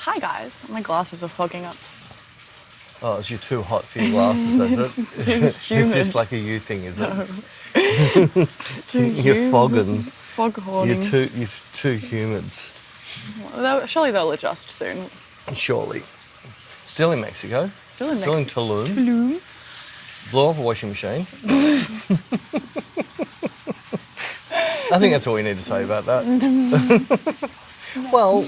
Hi guys, my glasses are fogging up. Oh, it's you're too hot for your glasses, is it? It's just like a you thing, is it? No. It's too You're humid. fogging. Foghorning. You're too humid. Surely they'll adjust soon. Surely. Still in Mexico. Still in Tulum. Tulum. Blow off a washing machine. I think that's all we need to say about that. Well,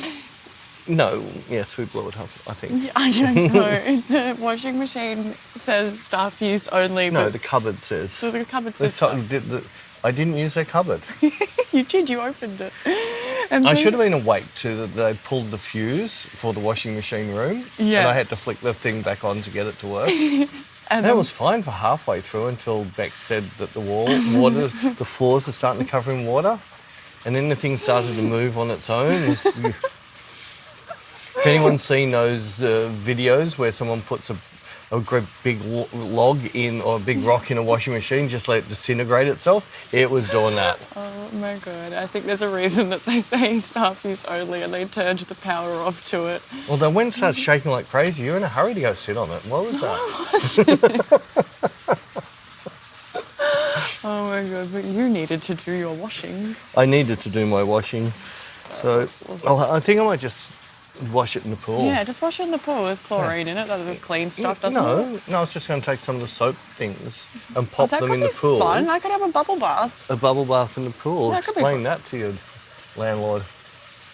no. Yes, we blew it up, I think. I don't know. The washing machine says staff use only. No, but the cupboard says. So the cupboard says I didn't use their cupboard. You did, you opened it. And I should have been awake to that they pulled the fuse for the washing machine room. Yeah. And I had to flick the thing back on to get it to work. And it was fine for halfway through until Beck said that the floors are starting to cover in water. And then the thing started to move on its own. If anyone's seen those videos where someone puts a great big log in or a big rock in a washing machine, just let it disintegrate itself, it was doing that. Oh my God, I think there's a reason that they say staff use only and they turned the power off to it. Well, they went and started shaking like crazy. You're in a hurry to go sit on it. What was that? Oh my God, but you needed to do your washing. I needed to do my washing. So I think I might just wash it in the pool. Yeah, just wash it in the pool. There's chlorine in it. That'll clean stuff, doesn't it? No, I was just going to take some of the soap things and pop them in the pool. That could be fun. I could have a bubble bath. A bubble bath in the pool. That could be Explain that to your landlord.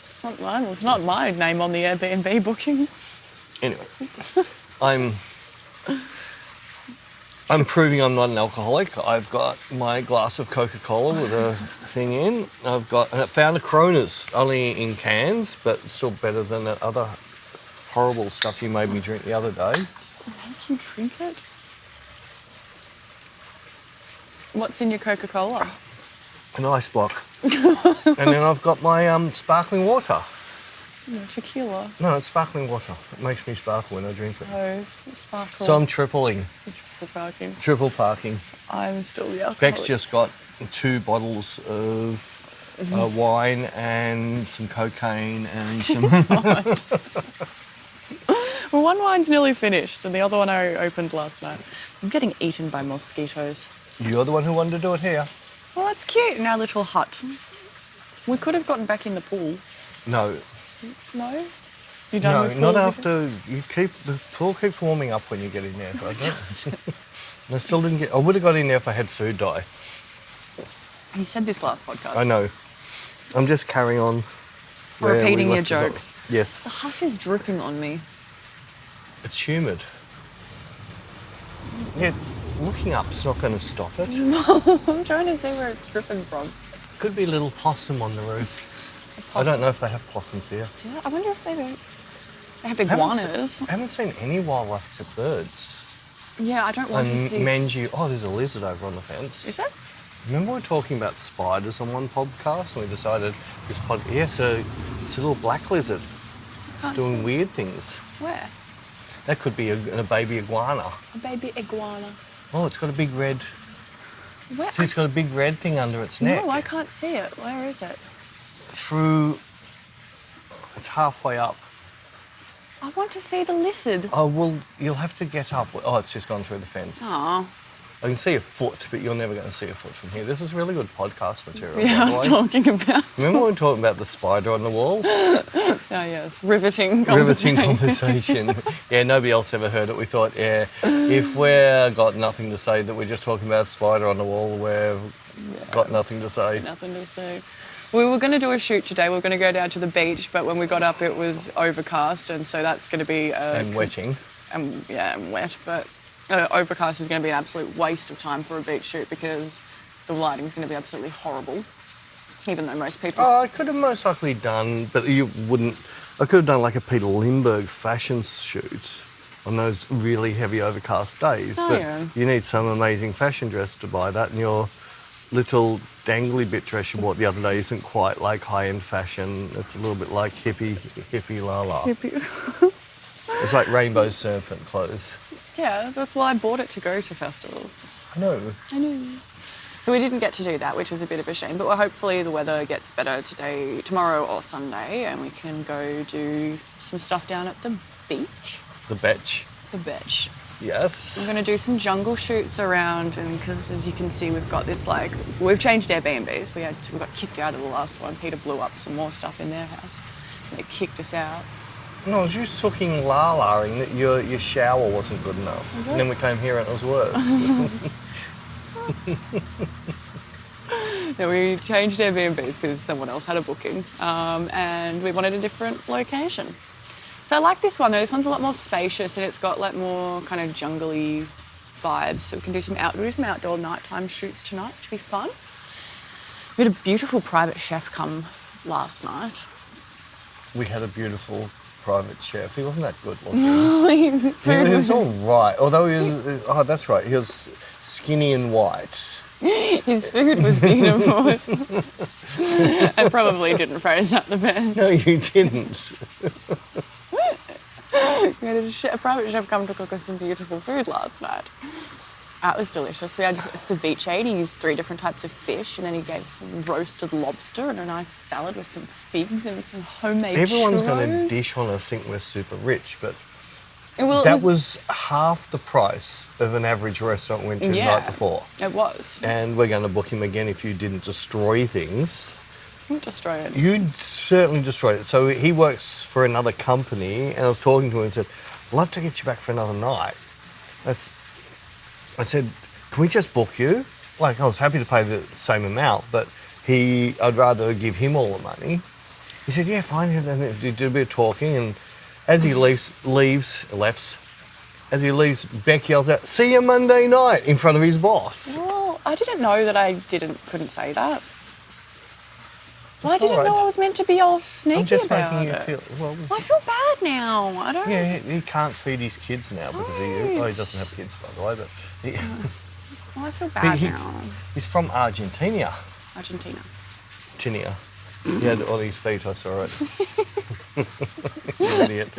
It's not mine. It's not my name on the Airbnb booking. Anyway, I'm proving I'm not an alcoholic. I've got my glass of Coca-Cola with a thing in. And I found a Coronas, only in cans, but still better than that other horrible stuff you made me drink the other day. Make you drink it? What's in your Coca-Cola? An ice block. And then I've got my sparkling water. No, tequila. No, it's sparkling water. It makes me sparkle when I drink it. Oh, sparkle. So I'm tripling. Triple parking. I'm still the alcoholic. Beck's just got 2 bottles of wine and some cocaine and some... Well, one wine's nearly finished and the other one I opened last night. I'm getting eaten by mosquitoes. You're the one who wanted to do it here. Well, that's cute in our little hut. We could have gotten back in the pool. No. No? You done with not pools after... The pool keeps warming up when you get in there, doesn't it? I still didn't get... I would have got in there if I had food dye. You said this last podcast. I know. I'm just carrying on. Repeating your jokes. Yes. The hut is dripping on me. It's humid. Yeah, looking up's not going to stop it. I'm trying to see where it's dripping from. Could be a little possum on the roof. I don't know if they have possums here. I wonder if they don't. They have iguanas. I haven't seen any wildlife except birds. Yeah, I don't want to see... there's a lizard over on the fence. Is there? Remember we were talking about spiders on one podcast and we decided it's a little black lizard. It's doing weird things. Where? That could be a baby iguana. A baby iguana. Oh, it's got a big red... Where? See, it's got a big red thing under its neck. No, I can't see it. Where is it? It's halfway up. I want to see the lizard. Oh, well, you'll have to get up. Oh, it's just gone through the fence. Oh. I can see a foot, but you're never going to see a foot from here. This is really good podcast material. Yeah, I was talking about... Remember when we were talking about the spider on the wall? Oh, yes. Riveting conversation. Yeah, nobody else ever heard it. We thought, if we've got nothing to say that we're just talking about a spider on the wall, we've got nothing to say. Nothing to say. We were going to do a shoot today. We were going to go down to the beach, but when we got up, it was overcast, and so that's going to be... and wetting. And wet, but overcast is going to be an absolute waste of time for a beach shoot because the lighting is going to be absolutely horrible, even though most people... Oh, I could have most likely done, but you wouldn't... I could have done like a Peter Lindbergh fashion shoot on those really heavy overcast days, you need some amazing fashion dress to buy that, and your little dangly bit dress you bought the other day isn't quite like high-end fashion. It's a little bit like hippie la-la. It's like rainbow serpent clothes. Yeah, that's why I bought it to go to festivals. I know. So we didn't get to do that, which was a bit of a shame. But hopefully the weather gets better tomorrow or Sunday, and we can go do some stuff down at the beach. The beach. The beach. Yes. I'm going to do some jungle shoots around, and because as you can see, we've got this we've changed Airbnbs. We got kicked out of the last one. Peter blew up some more stuff in their house. They kicked us out. No, I was just talking la-laing that your shower wasn't good enough. Okay. And then we came here and it was worse. No, we changed Airbnbs because someone else had a booking, and we wanted a different location. So I like this one though. This one's a lot more spacious and it's got more kind of jungly vibes. So we can do some outdoor nighttime shoots tonight, which will be fun. We had a beautiful private chef come last night. We had a beautiful private chef. He wasn't that good, was he? He was all right. Although he was, that's right, he was skinny and white. His food was beautiful. I probably didn't phrase that the best. No, you didn't. We had a private chef come to cook us some beautiful food last night. It was delicious. We had ceviche, and he used 3 different types of fish, and then he gave some roasted lobster and a nice salad with some figs and some homemade Everyone's churros. going to dish on us, think we're super rich, but Well, that was half the price of an average restaurant we went to the night before. It was. And we're going to book him again if you didn't destroy things. Didn't destroy it. You'd certainly destroyed it. So he works for another company, and I was talking to him and said, I'd love to get you back for another night. I said, can we just book you? I was happy to pay the same amount, but I'd rather give him all the money. He said, yeah, fine. And then he did a bit of talking, and as he leaves, Bec yells out, see you Monday night, in front of his boss. Well, I didn't know that I couldn't say that. Well, I It's all didn't know right. I was meant to be all sneaky I'm just about making you it. feel, well, I feel bad now. I don't. yeah, he can't feed his kids now because he doesn't have kids, by the way, but Well, I feel bad now. he's from Argentina. Argentina. Tinia. He had all these feet, I saw it. You idiot.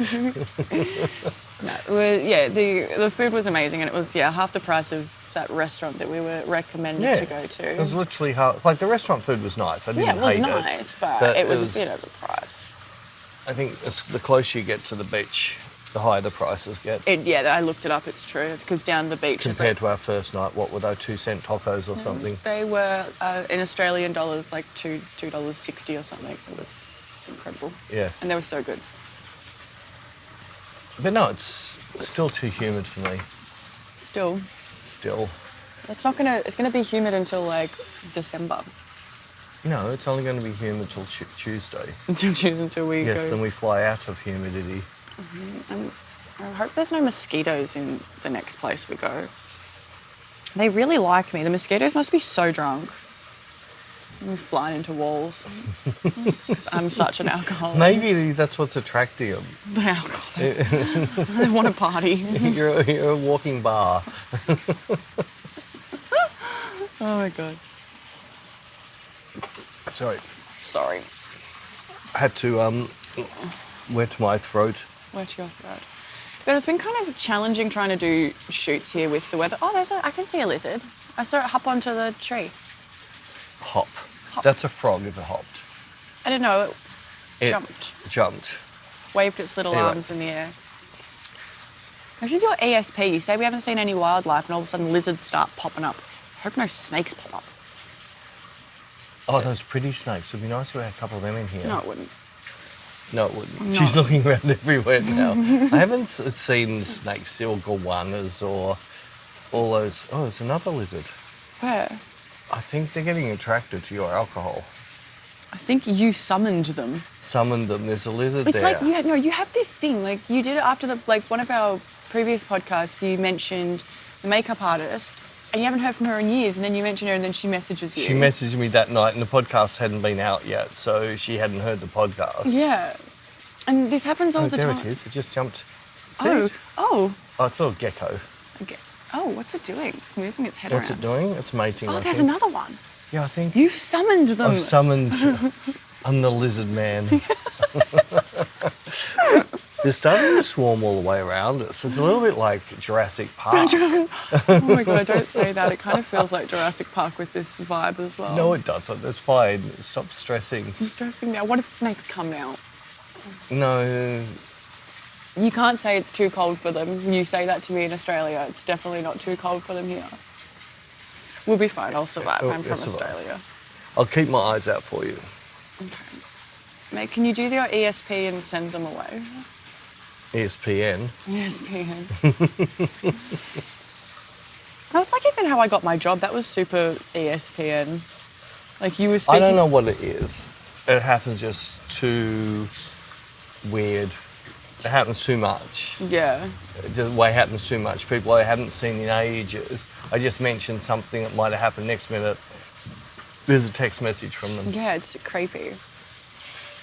No, the food was amazing, and it was half the price of that restaurant that we were recommended to go to. It was literally half. The restaurant food was nice. I didn't hate it. It was nice, but it was a bit overpriced. I think the closer you get to the beach, the higher the prices get. I looked it up. It's true. Because down the beach Compared to our first night, what were they, 2-cent tacos or something? They were in Australian dollars, like $2.60 or something. It was incredible. Yeah. And they were so good. But no, it's still too humid for me. Still. It's gonna be humid until December. No, it's only going to be humid till Tuesday. Until we go. Yes, and we fly out of humidity. And I hope there's no mosquitoes in the next place we go. They really like me. The mosquitoes must be so drunk. I'm flying into walls. 'Cause I'm such an alcoholic. Maybe that's what's attracting them. The alcohol. They want to party. You're a walking bar. Oh my God. Sorry. I had to wet my throat. Wet your throat. But it's been kind of challenging trying to do shoots here with the weather. Oh, I can see a lizard. I saw it hop onto the tree. Hop. That's a frog if it hopped. I didn't know It jumped. Waved its little arms in the air. This is your ESP. You say we haven't seen any wildlife and all of a sudden lizards start popping up. Hope no snakes pop up. Oh, those pretty snakes. It would be nice if we had a couple of them in here. No, it wouldn't. No, it wouldn't. No. She's looking around everywhere now. I haven't seen snakes or goannas or all those. Oh, there's another lizard. Where? I think they're getting attracted to your alcohol. I think you summoned them. Summoned them. There's a lizard It's there. you have this thing. You did it after one of our previous podcasts. You mentioned the makeup artist, and you haven't heard from her in years. And then you mention her, and then she messages you. She messaged me that night, and the podcast hadn't been out yet, so she hadn't heard the podcast. Yeah, and this happens all the there time. it is. It just jumped. See Oh, it? oh. Oh, it's a little gecko. Okay. Oh, what's it doing? It's moving its head What's around. it doing? It's mating. Oh, I there's think. another one. Yeah, I think. You've summoned them. I've summoned. I'm the lizard man. They're starting to swarm all the way around us. It's a little bit like Jurassic Park. Oh my God, don't say that. It kind of feels like Jurassic Park with this vibe as well. No, it doesn't. It's fine. Stop stressing. I'm stressing now. What if snakes come out? No. You can't say it's too cold for them. You say that to me in Australia. It's definitely not too cold for them here. We'll be fine. I'll survive. I'm from Australia. I'll keep my eyes out for you. Okay. Mate, can you do your ESP and send them away? ESPN? ESPN. That's like even how I got my job. That was super ESPN. Like you were speaking... I don't know what it is. It happens just too weird. It happens too much. Yeah. It just way happens too much. People I haven't seen in ages. I just mentioned something that might have happened next minute. There's a text message from them. Yeah, it's creepy.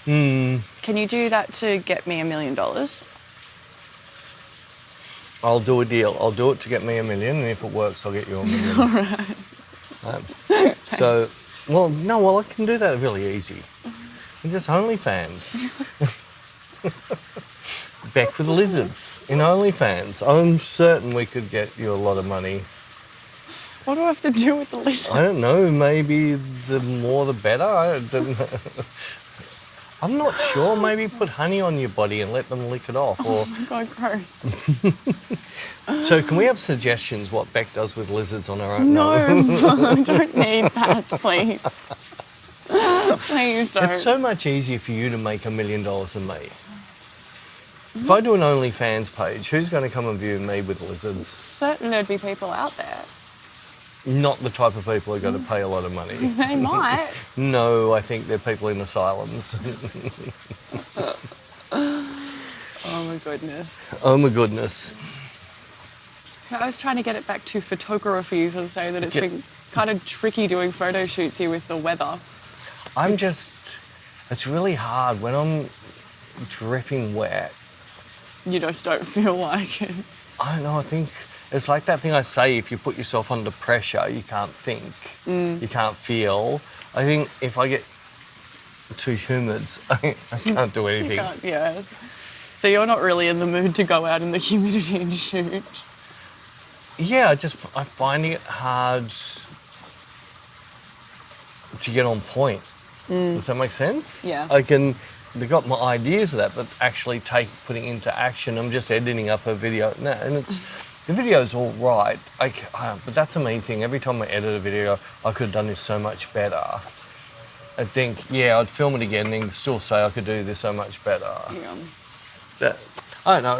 Can you do that to get me $1 million? I'll do a deal. I'll do it to get me $1 million, and if it works, I'll get you $1 million. All right. So, I can do that really easy. It's just OnlyFans. Bec with lizards in OnlyFans. I'm certain we could get you a lot of money. What do I have to do with the lizards? I don't know. Maybe the more the better. I don't know. I'm not sure. Maybe put honey on your body and let them lick it off. Or... Oh my God, gross. So can we have suggestions what Bec does with lizards on her own? No, I don't need that, please. Please don't. It's so much easier for you to make $1 million than me. If I do an OnlyFans page, who's going to come and view me with lizards? Certain there'd be people out there. Not the type of people who are going to pay a lot of money. They might. No, I think they're people in asylums. Oh my goodness. Oh my goodness. I was trying to get it back to photography and say that it's been kind of tricky doing photo shoots here with the weather. It's really hard when I'm dripping wet. You just don't feel like it. I don't know, I think it's like that thing I say, if you put yourself under pressure, you can't think, you can't feel. I think if I get too humid, I can't do anything. Yeah. So you're not really in the mood to go out in the humidity and shoot? Yeah, I'm finding it hard to get on point. Does that make sense? Yeah. They've got my ideas of that, but actually putting it into action, I'm just editing up a video. No, and the video's all right, but that's the main thing. Every time I edit a video, I could have done this so much better. I think, I'd film it again and still say I could do this so much better. Yeah. I don't know,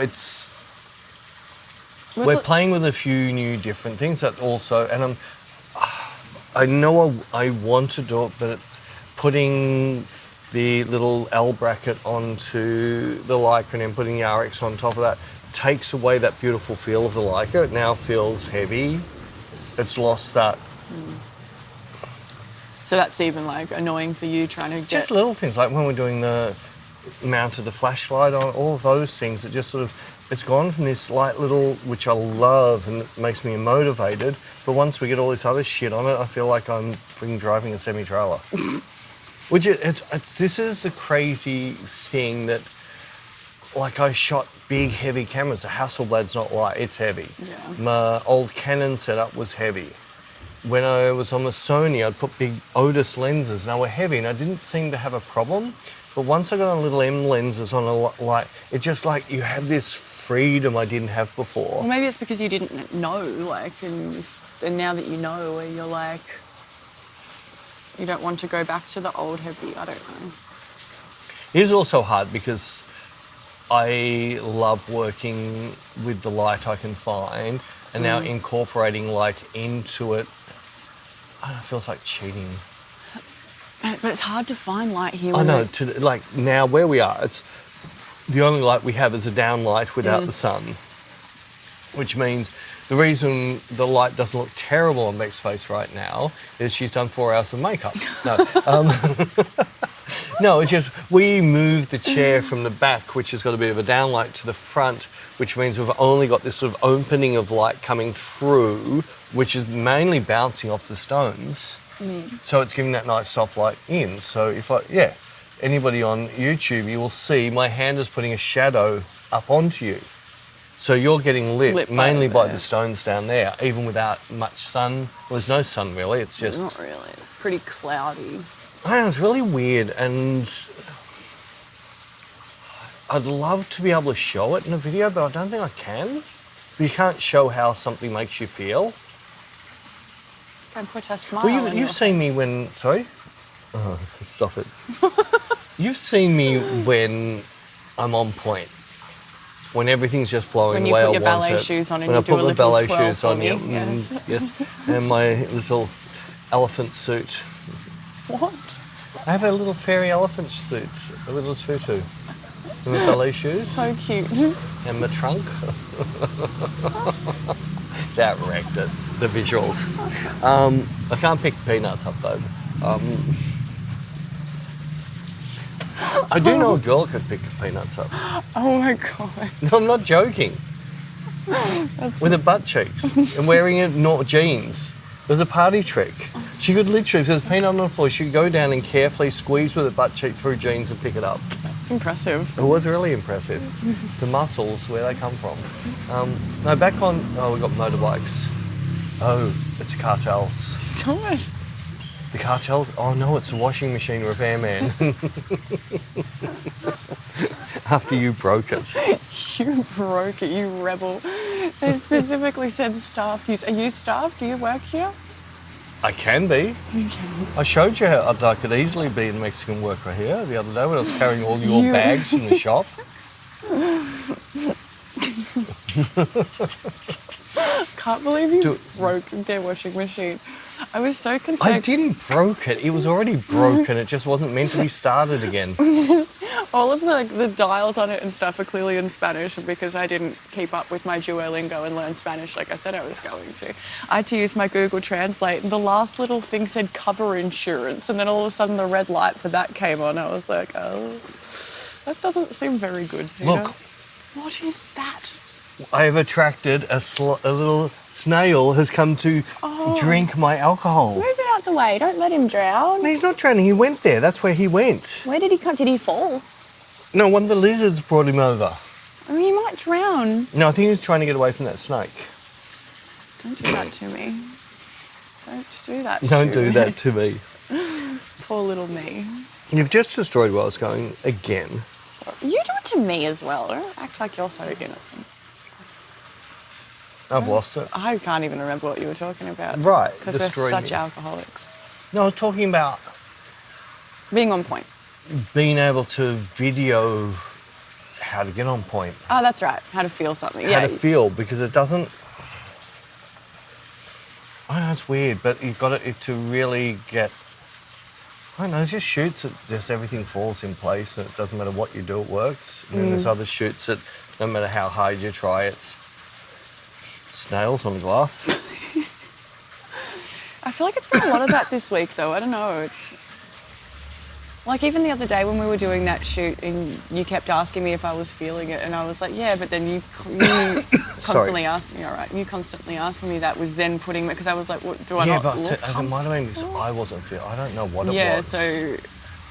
we're playing with a few new different things that also, and I know I want to do it, but putting the little L bracket onto the Leica and then putting the RX on top of that takes away that beautiful feel of the Leica. It now feels heavy. It's lost that. So that's even like annoying for you trying to get... Just little things, like when we're doing the mount of the flashlight on, all of those things, it just sort of, it's gone from this light little, which I love and it makes me motivated, but once we get all this other shit on it, I feel like I'm driving a semi-trailer. Which this is a crazy thing that, like, I shot big, heavy cameras. The Hasselblad's not light, it's heavy. Yeah. My old Canon setup was heavy. When I was on the Sony, I'd put big Otis lenses and they were heavy and I didn't seem to have a problem. But once I got on little M lenses on a light, it's just like you have this freedom I didn't have before. Well, maybe it's because you didn't know, like, and now that you know, where you're like... You don't want to go back to the old heavy, I don't know. It is also hard because I love working with the light I can find and now incorporating light into it, I don't know, it feels like cheating. But it's hard to find light here. I know, now where we are, it's the only light we have is a down light without the sun, which means the reason the light doesn't look terrible on Bec's face right now is she's done 4 hours of makeup. No, no, it's just we moved the chair from the back, which has got a bit of a downlight, to the front, which means we've only got this sort of opening of light coming through, which is mainly bouncing off the stones. So it's giving that nice soft light in. So anybody on YouTube, you will see my hand is putting a shadow up onto you. So you're getting lit mainly by the stones down there, even without much sun. Well, there's no sun really, it's just... Not really, it's pretty cloudy. I don't know, it's really weird, and I'd love to be able to show it in a video, but I don't think I can. You can't show how something makes you feel. Can put a smile Well, you've seen me when... Sorry? Oh, stop it. You've seen me when I'm on point. When everything's just flowing the way I want it. When you put your ballet shoes on and you do a little twirl for me. Yes. Yes. And my little elephant suit. What? I have a little fairy elephant suit, a little tutu. And my ballet shoes. So cute. And my trunk. That wrecked it, the visuals. I can't pick peanuts up though. I do know a girl could pick peanuts up. Oh my God. No, I'm not joking. With her butt cheeks and wearing jeans. It was a party trick. She could literally, if there's peanut on the floor, she could go down and carefully squeeze with her butt cheek through jeans and pick it up. That's impressive. It was really impressive. The muscles, where they come from. No, back on, we've got motorbikes. Oh, it's cartels. Stop it. The cartels? Oh no, it's a washing machine repairman. After you broke it. You broke it, you rebel. It specifically said staff use. Are you staff? Do you work here? I can be. You can. I showed you how I could easily be a Mexican worker here the other day when I was carrying all your bags from the shop. Can't believe you broke their washing machine. I was so concerned. I didn't broke it. It was already broken. It just wasn't meant to be started again. All of the dials on it and stuff are clearly in Spanish because I didn't keep up with my Duolingo and learn Spanish like I said I was going to. I had to use my Google Translate and the last little thing said cover insurance and then all of a sudden the red light for that came on. I was like, oh, that doesn't seem very good. Look. What is that? I have attracted a little snail has come to drink my alcohol. Move it out the way. Don't let him drown. No, he's not drowning. He went there. That's where he went. Where did he come? Did he fall? No, one of the lizards brought him over. I mean, he might drown. No, I think he was trying to get away from that snake. Don't do that to me. Don't do that Don't do that to me. Poor little me. You've just destroyed where I was going again. Sorry. You do it to me as well. Don't act like you're so innocent. I've lost it. I can't even remember what you were talking about. Right. Because we're such alcoholics. No, I was talking about... Being on point. Being able to video how to get on point. Oh, that's right. How to feel something. How to feel, because it doesn't... I know, it's weird, but you've got it to really get... I don't know, there's just shoots that just everything falls in place and it doesn't matter what you do, it works. And then there's other shoots that no matter how hard you try, it's snails on glass. I feel like it's been a lot of that this week, though. I don't know. It's like even the other day when we were doing that shoot and you kept asking me if I was feeling it and I was like, yeah, but then you constantly asked me, all right, you constantly asking me that was then putting me, because I was like, what, do I not look it might have been because I wasn't feeling, I don't know what it was. Yeah, so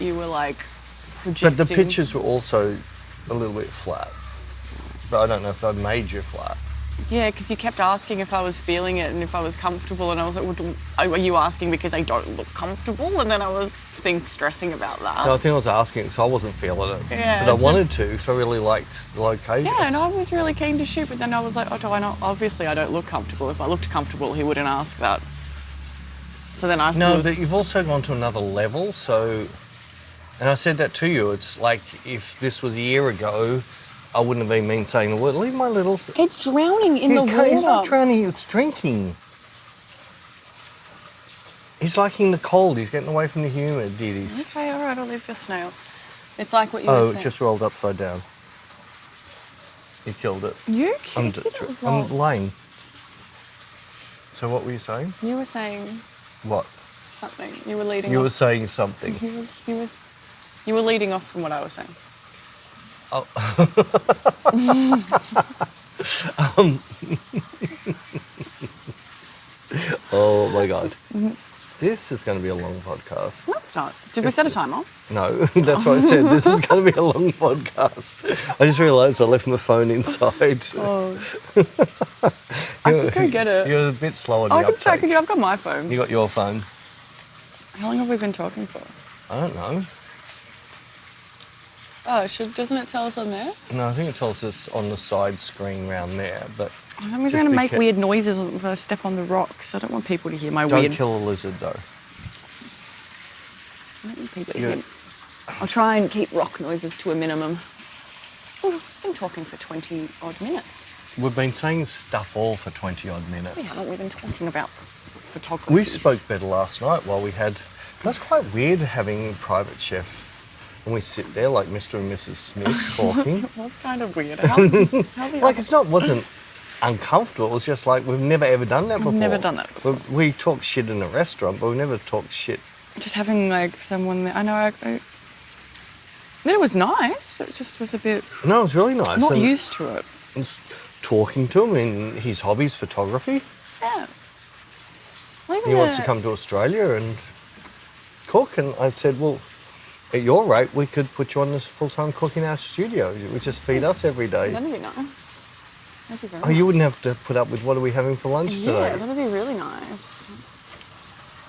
you were like projecting. But the pictures were also a little bit flat. But I don't know if I made you flat. Yeah, because you kept asking if I was feeling it and if I was comfortable, and I was like, well, are you asking because I don't look comfortable? And then I was stressing about that. No, I think I was asking because I wasn't feeling it. Yeah, but I wanted to because I really liked the location. Yeah, and I was really keen to shoot, but then I was like, oh, do I not? Obviously, I don't look comfortable. If I looked comfortable, he wouldn't ask that. So then I thought... No, but you've also gone to another level, so... And I said that to you. It's like if this was a year ago... I wouldn't have been mean saying, well, leave my little... It's drowning in the water. It's not drowning, it's drinking. He's liking the cold. He's getting away from the humidities. Okay, all right, I'll leave your snail. It's like what you were saying. Oh, it just rolled upside down. You killed it. You killed it? I'm lying. So what were you saying? You were saying... What? Something. You were leading off. You were saying something. You were leading off from what I was saying. Oh. Oh my God. This is going to be a long podcast. No, it's not. Did we set a timer? No, that's what I said. This is going to be a long podcast. I just realised I left my phone inside. Oh. I could go get it. You're a bit slower than I could say, I've got my phone. You got your phone. How long have we been talking for? I don't know. Oh, doesn't it tell us on there? No, I think it tells us on the side screen round there, but... I'm just going to make weird noises if I step on the rocks. I don't want people to hear my Don't weird... kill a lizard, though. I don't want people to hear... I'll try and keep rock noises to a minimum. We've been talking for 20-odd minutes. We've been saying stuff all for 20-odd minutes. We haven't. We've been talking about photography. We spoke better last night while we had... That's quite weird having a private chef and we sit there like Mr. and Mrs. Smith talking. It was kind of weird. Like, wasn't uncomfortable. It was just like, we've never ever done that before. We've never done that before. We talk shit in a restaurant, but we've never talked shit. Just having, like, someone there. I know, it was nice. It just was a bit... No, it was really nice. Not used to it. Talking to him in his hobbies, photography. Yeah. He wants to come to Australia and cook, and I said, well, at your rate, we could put you on this full-time cook in our studio. You just feed us every day. That'd be nice. That'd be very nice. You wouldn't have to put up with what are we having for lunch today. Yeah, that'd be really nice.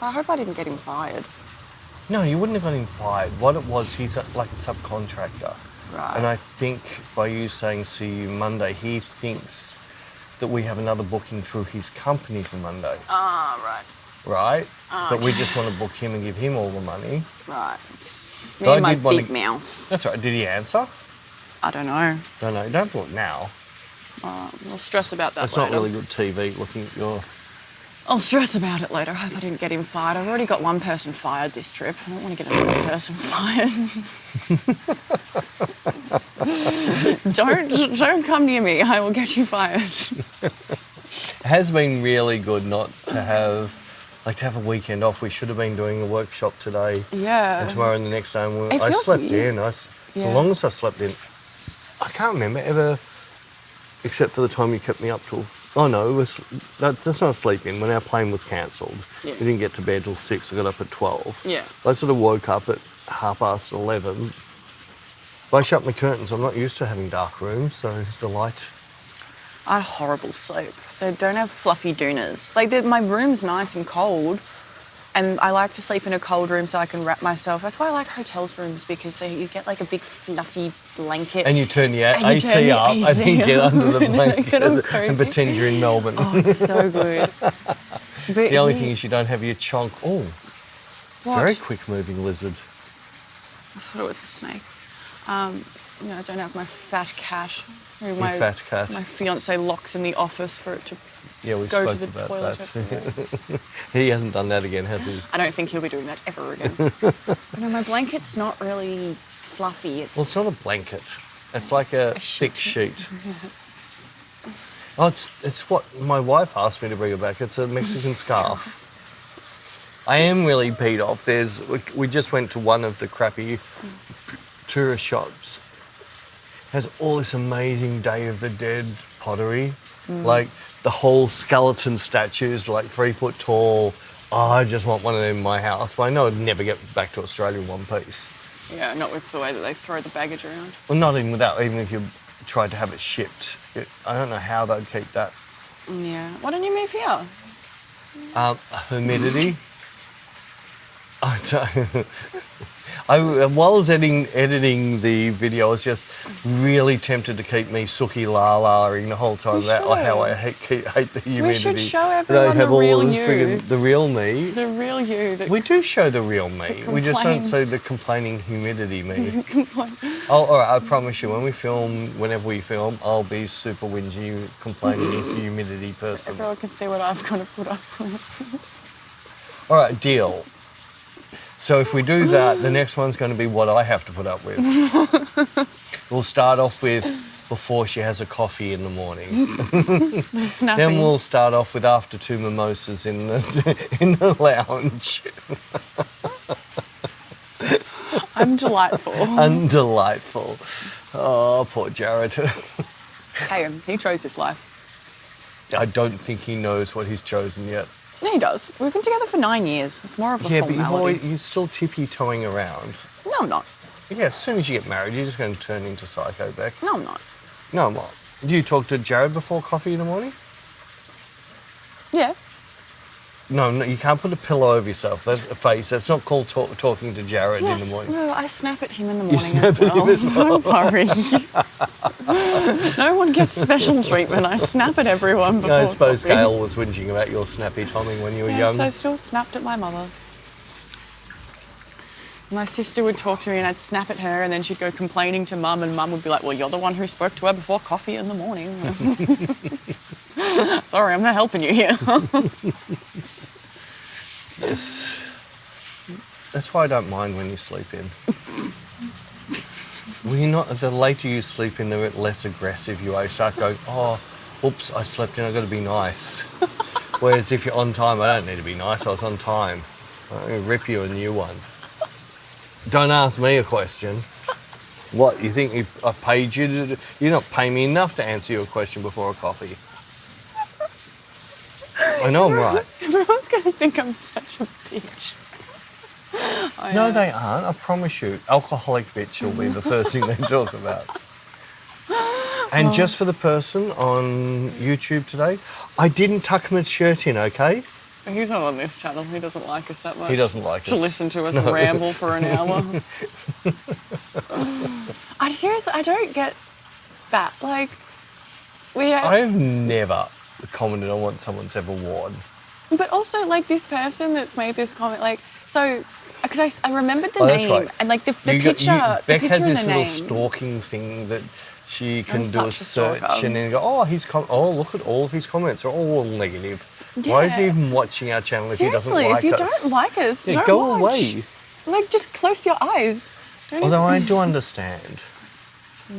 I hope I didn't get him fired. No, you wouldn't have got him fired. What it was, he's like a subcontractor. Right. And I think by you saying see you Monday, he thinks that we have another booking through his company for Monday. Ah, right. Right? Okay. But we just want to book him and give him all the money. Right. Me and my big mouth. That's right. Did he answer? I don't know. Don't know. Don't look now. I'll stress about that later. It's not really good TV looking at your... I'll stress about it later. I hope I didn't get him fired. I've already got one person fired this trip. I don't want to get another person fired. Don't come near me. I will get you fired. It has been really good not to have a weekend off. We should have been doing a workshop today. Yeah. And tomorrow and the next day. I slept in. As long as I slept in. I can't remember ever, except for the time you kept me up till... Oh no, that's not sleeping. When our plane was cancelled, we didn't get to bed till 6. I got up at 12. Yeah. I sort of woke up at 11:30. But I shut my curtains. I'm not used to having dark rooms, so it's the light. I had horrible sleep. They don't have fluffy doonas. Like, my room's nice and cold, and I like to sleep in a cold room so I can wrap myself. That's why I like hotels rooms, because you get like a big fluffy blanket. And you turn your AC up and then get under the blanket and pretend you're in Melbourne. Oh, it's so good. The only thing is you don't have your chonk. Oh, what? Very quick moving lizard. I thought it was a snake. I don't have my fat cat. My fat cat. My fiancé locks in the office for it to we go spoke to the about toilet. That. He hasn't done that again, has he? I don't think he'll be doing that ever again. My blanket's not really fluffy. Well, it's not a blanket. It's like a thick sheet. Oh, it's what my wife asked me to bring it back. It's a Mexican scarf. I am really peed off. We just went to one of the crappy tourist shops. It has all this amazing Day of the Dead pottery. Like the whole skeleton statues, like 3 foot tall. Oh, I just want one of them in my house. But I know I'd never get back to Australia in one piece. Yeah, not with the way that they throw the baggage around. Well, not even without, even if you tried to have it shipped. I don't know how they'd keep that. Yeah. Why don't you move here? Humidity. While I was editing the video, I was just really tempted to keep me Suki la-la-ing the whole time about how I hate the humidity. We should show everyone the real you. The real me. The real you. We do show the real me. We just don't say the complaining humidity me. All right, I promise you, whenever we film, I'll be super whingy, complaining humidity person. Everyone can see what I've got to put up with. All right, deal. So if we do that, the next one's going to be what I have to put up with. We'll start off with before she has a coffee in the morning. Then we'll start off with after 2 mimosas in the lounge. I'm delightful. Undelightful. Oh, poor Jared. Hey, he chose his life. I don't think he knows what he's chosen yet. Yeah, he does. We've been together for 9 years. It's more of a formality. But you're still tippy-toeing around. No, I'm not. Yeah, as soon as you get married, you're just going to turn into Psycho Bec. No, I'm not. No, I'm not. Do you talk to Jared before coffee in the morning? Yeah. No, you can't put a pillow over yourself. That's a face. That's not called talking to Jared in the morning. No, I snap at him in the morning snap at him as well. Don't worry. No one gets special treatment. I snap at everyone before I suppose coffee. Gail was whinging about your snappy tomming when you were young. Yes, I still snapped at my mother. My sister would talk to me and I'd snap at her and then she'd go complaining to Mum and Mum would be like, well, you're the one who spoke to her before coffee in the morning. Sorry, I'm not helping you here. Yes. That's why I don't mind when you sleep in. The later you sleep in, the less aggressive you are. You start going, oh, oops, I slept in, I've got to be nice. Whereas if you're on time, I don't need to be nice, I was on time. I'm going to rip you a new one. Don't ask me a question. What, you think I paid you to do? You're not paying me enough to answer your question before a coffee. I know I'm right. Everyone's going to think I'm such a bitch. No, they aren't. I promise you. Alcoholic bitch will be the first thing they talk about. And just for the person on YouTube today, I didn't tuck his shirt in, okay? He's not on this channel. He doesn't like us that much. He doesn't like us. To listen to us ramble for an hour. I don't get that. Like, I've never commented on what someone's ever worn. But also, like, this person that's made this comment, like, so, because I remembered the name, right. and, like, the picture, Beck has in this the little name. stalking thing that she can do a such a search stalker. and then go, oh, look at all of his comments are all negative. Yeah. Why is he even watching our channel if Seriously, he doesn't like us? if you don't like us, Yeah, don't go watch. away. Like, just close your eyes. Although I do understand.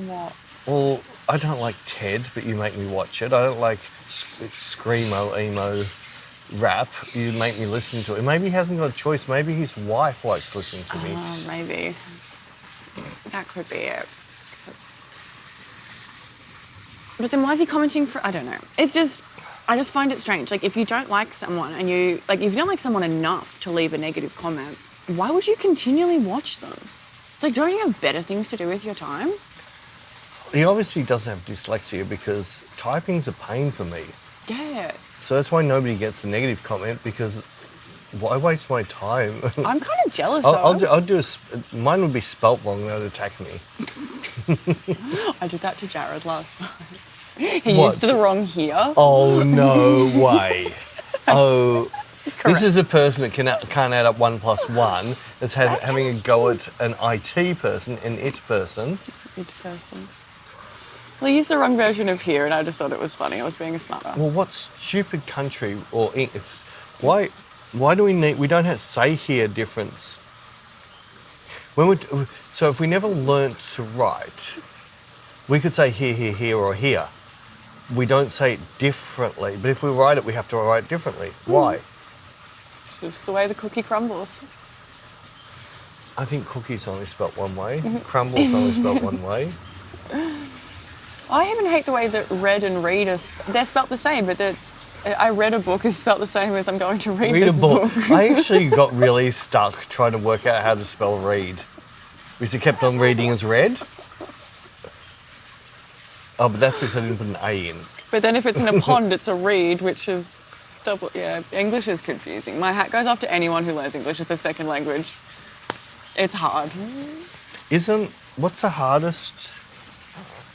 What? Well, I don't like Ted, but you make me watch it. I don't like screamo, emo rap. You make me listen to it. Maybe he hasn't got a choice. Maybe his wife likes listening to me. Maybe. That could be it. But then why is he commenting for... I don't know. It's just... I just find it strange. Like, if you don't like someone and you... Like, if you don't like someone enough to leave a negative comment, why would you continually watch them? Like, don't you have better things to do with your time? He obviously doesn't have dyslexia because typing's a pain for me. Yeah. So that's why nobody gets a negative comment, because why waste my time? I'm kind of jealous I'll do mine would be spelt wrong and that would attack me. I did that to Jared last night. He used the wrong here. Oh, no way. Oh, Correct. This is a person that can't add up 1 + 1. That's having a go at an IT person, an it person. It person. Well, he used the wrong version of here, and I just thought it was funny. I was being a smartass. Well, what stupid country or it's why do we don't have say here difference? So if we never learnt to write, we could say here, or here. We don't say it differently, but if we write it, we have to write it differently. Why? It's just the way the cookie crumbles. I think cookie's only spelt one way. Crumble's only spelt one way. I even hate the way that read and read they're spelt the same, but I read a book is spelt the same as I'm going to read this book. I actually got really stuck trying to work out how to spell read. Because it kept on reading as read. Oh, but that's because I didn't put an A in. But then if it's in a pond, it's a reed, which is double. Yeah, English is confusing. My hat goes off to anyone who learns English. It's a second language. It's hard. What's the hardest?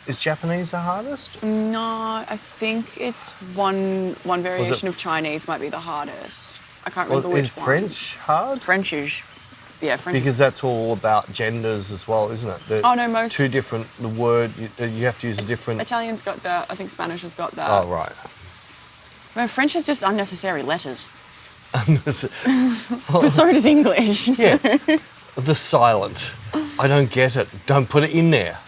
Is Japanese the hardest? No, I think it's one variation of Chinese might be the hardest. I can't remember which one. Is French hard? French is. Yeah, French. Because that's all about genders as well, isn't it? Most. Two different. The word you have to use a different. Italian's got that. I think Spanish has got that. Oh right. No, French is just unnecessary letters. Well, so does English. Yeah. The silent. I don't get it. Don't put it in there.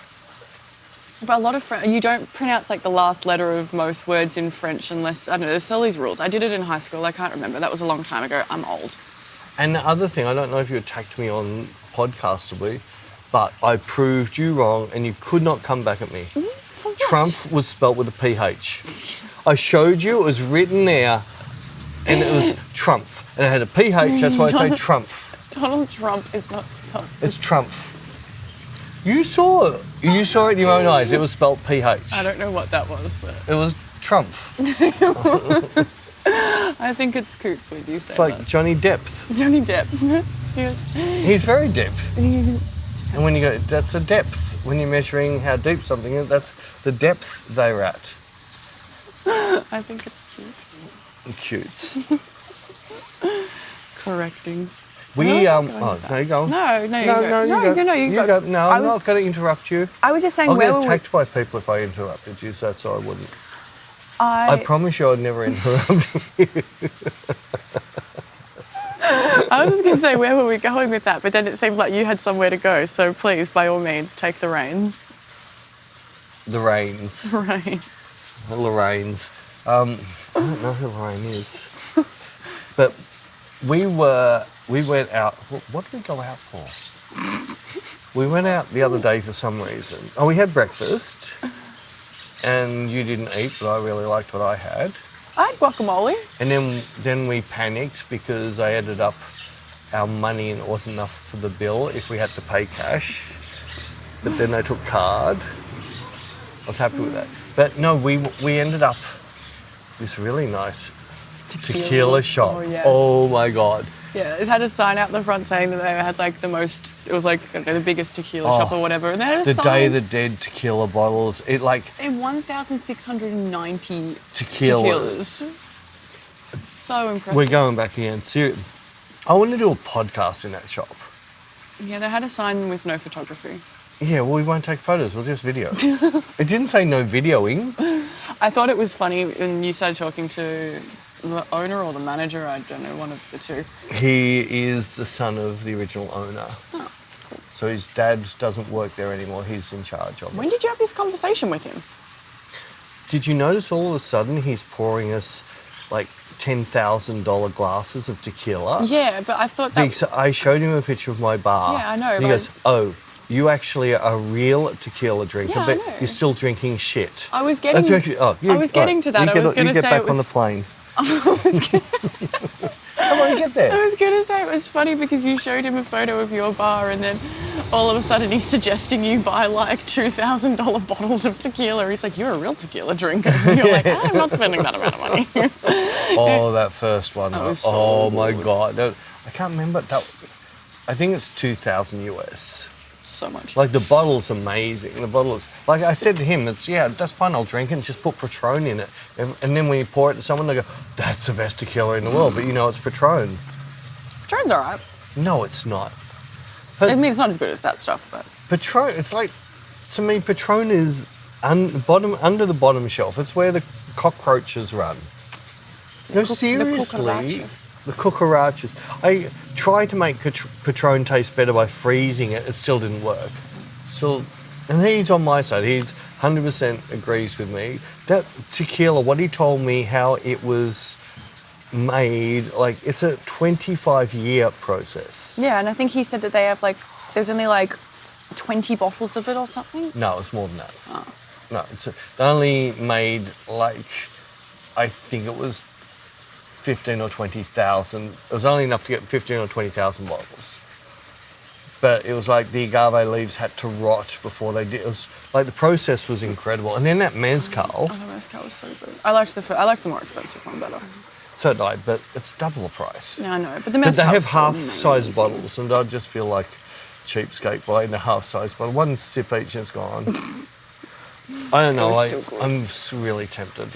But a lot of you don't pronounce like the last letter of most words in French unless, I don't know, there's all these rules. I did it in high school. I can't remember. That was a long time ago. I'm old. And the other thing, I don't know if you attacked me on podcastably, but I proved you wrong and you could not come back at me. For what? Trump was spelt with a PH. I showed you, it was written there. and it was Trump. And it had a PH, that's why I say Trump. Donald Trump is not spelled. It's Trump. You saw it. You saw it in your own eyes. It was spelled PH. I don't know what that was, but... It was Trump. I think it's Coots when you say It's like that. Johnny Depth. Johnny Depp. Yeah. He's very depth. And when you go, that's a depth. When you're measuring how deep something is, that's the depth they're at. I think it's cute. Cutes. Correcting. We no, you go. No, you go. You go. No, I'm not going to interrupt you. I was just saying, I'll get attacked by people if I interrupted you, so I wouldn't. I promise you I'd never interrupt you. I was just going to say, where were we going with that? But then it seemed like you had somewhere to go. So please, by all means, take the reins. The reins. Right. The Lorraines. I don't know who Lorraine is. But we went out. What did we go out for? We went out the other day for some reason. Oh, we had breakfast. And you didn't eat, but I really liked what I had. I had guacamole. And then we panicked because I ended up, our money and it wasn't enough for the bill if we had to pay cash. But then they took card. I was happy with that. But no, we ended up this really nice tequila shop. Oh, yeah. Oh my God. Yeah, it had a sign out the front saying that they had like the most, it was like, I don't know, the biggest tequila shop or whatever. And they had a the Day of the Dead tequila bottles. It like... 1,690 tequilas. It's so impressive. We're going back again. I want to do a podcast in that shop. Yeah, they had a sign with no photography. Yeah, well, we won't take photos. We'll just video. It didn't say no videoing. I thought it was funny when you started talking to the owner or the manager, I don't know, one of the two. He is the son of the original owner. Oh, cool. So his dad doesn't work there anymore. He's in charge of it. When did you have this conversation with him? Did you notice all of a sudden he's pouring us like $10,000 glasses of tequila? Yeah, but I thought that... I showed him a picture of my bar. Yeah, I know. And he goes, oh, you actually are a real tequila drinker, yeah, but you're still drinking shit. I was getting... to that. I was going to say it was... You get back on the plane. Come on, get there. I was going to say it was funny because you showed him a photo of your bar and then all of a sudden he's suggesting you buy like $2,000 bottles of tequila. He's like, you're a real tequila drinker. And you're like, I'm not spending that amount of money. Oh, that first one. So my God. I can't remember. I think it's 2,000 US. So much. Like the bottle's amazing. The bottle's like I said to him, that's fine. I'll drink it and just put Patron in it. And then when you pour it to someone, they go, "That's the best tequila in the world." But you know, it's Patron. Patron's alright. No, it's not. I mean, it's not as good as that stuff, but Patron. It's like, to me, Patron is under the bottom shelf. It's where the cockroaches run. No, seriously. The cucarachas. I tried to make Patron taste better by freezing it. It still didn't work. And he's on my side. He 100% agrees with me. That tequila, what he told me, how it was made, like it's a 25-year process. Yeah, and I think he said that they have there's only 20 bottles of it or something. No, it's more than that. Oh. No, they only made I think it was 15 or 20,000. It was only enough to get 15 or 20,000 bottles. But it was like the agave leaves had to rot before they did. It was like the process was incredible. And then that mezcal. Oh, the mezcal was so good. I liked the more expensive one better. So did I, but it's double the price. Yeah, I know. But the mezcal. But they have half-size bottles, and I just feel like cheapskate buying the half-size bottle. One sip each and it's gone. I don't know. I'm really tempted.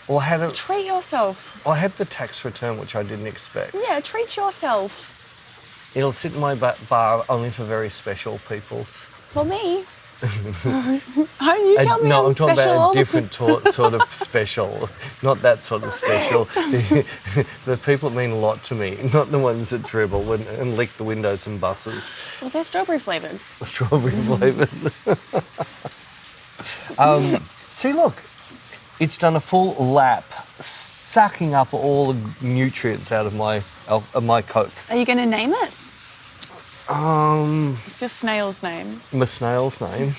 Well, treat yourself. I had the tax return, which I didn't expect. Yeah, treat yourself. It'll sit in my bar only for very special peoples. For me. You tell me I'm talking special about a different sort of special, not that sort of special. The people that mean a lot to me, not the ones that dribble and lick the windows in buses. Well, they're strawberry flavoured. Strawberry flavoured. See, look. It's done a full lap, sucking up all the nutrients out of my Coke. Are you going to name it? It's your snail's name. My snail's name.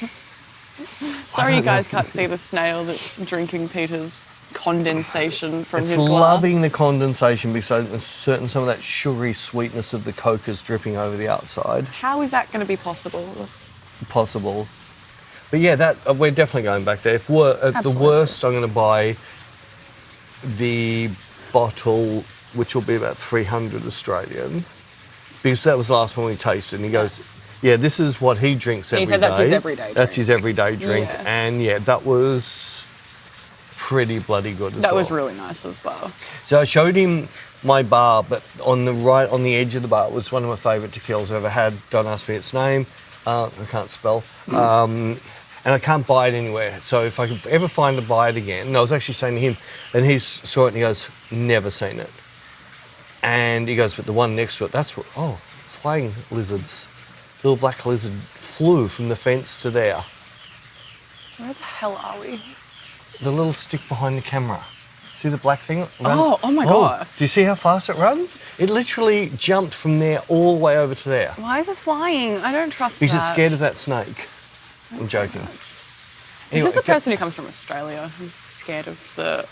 Sorry you guys can't see the snail that's drinking Peter's condensation from his glass. It's loving the condensation because some of that sugary sweetness of the Coke is dripping over the outside. How is that going to be possible? Possible. But yeah, we're definitely going back there. If we're at the worst, I'm going to buy the bottle, which will be about 300 Australian, because that was the last one we tasted. And he goes, yeah, this is what he drinks every day. He said that's his everyday drink. That's his everyday drink. Yeah. And yeah, that was pretty bloody good as well. That was really nice as well. So I showed him my bar, but on the edge of the bar, it was one of my favourite tequilas I've ever had. Don't ask me its name. I can't spell. And I can't buy it anywhere. So if I could ever find to buy it again, and I was actually saying to him, and he saw it and he goes, never seen it. And he goes, but the one next to it, that's what, flying lizards. Little black lizard flew from the fence to there. Where the hell are we? The little stick behind the camera. See the black thing? Oh my God. Do you see how fast it runs? It literally jumped from there all the way over to there. Why is it flying? I don't trust because that. it's scared of that snake. I'm joking. Anyway, is this the person who comes from Australia who's scared of the...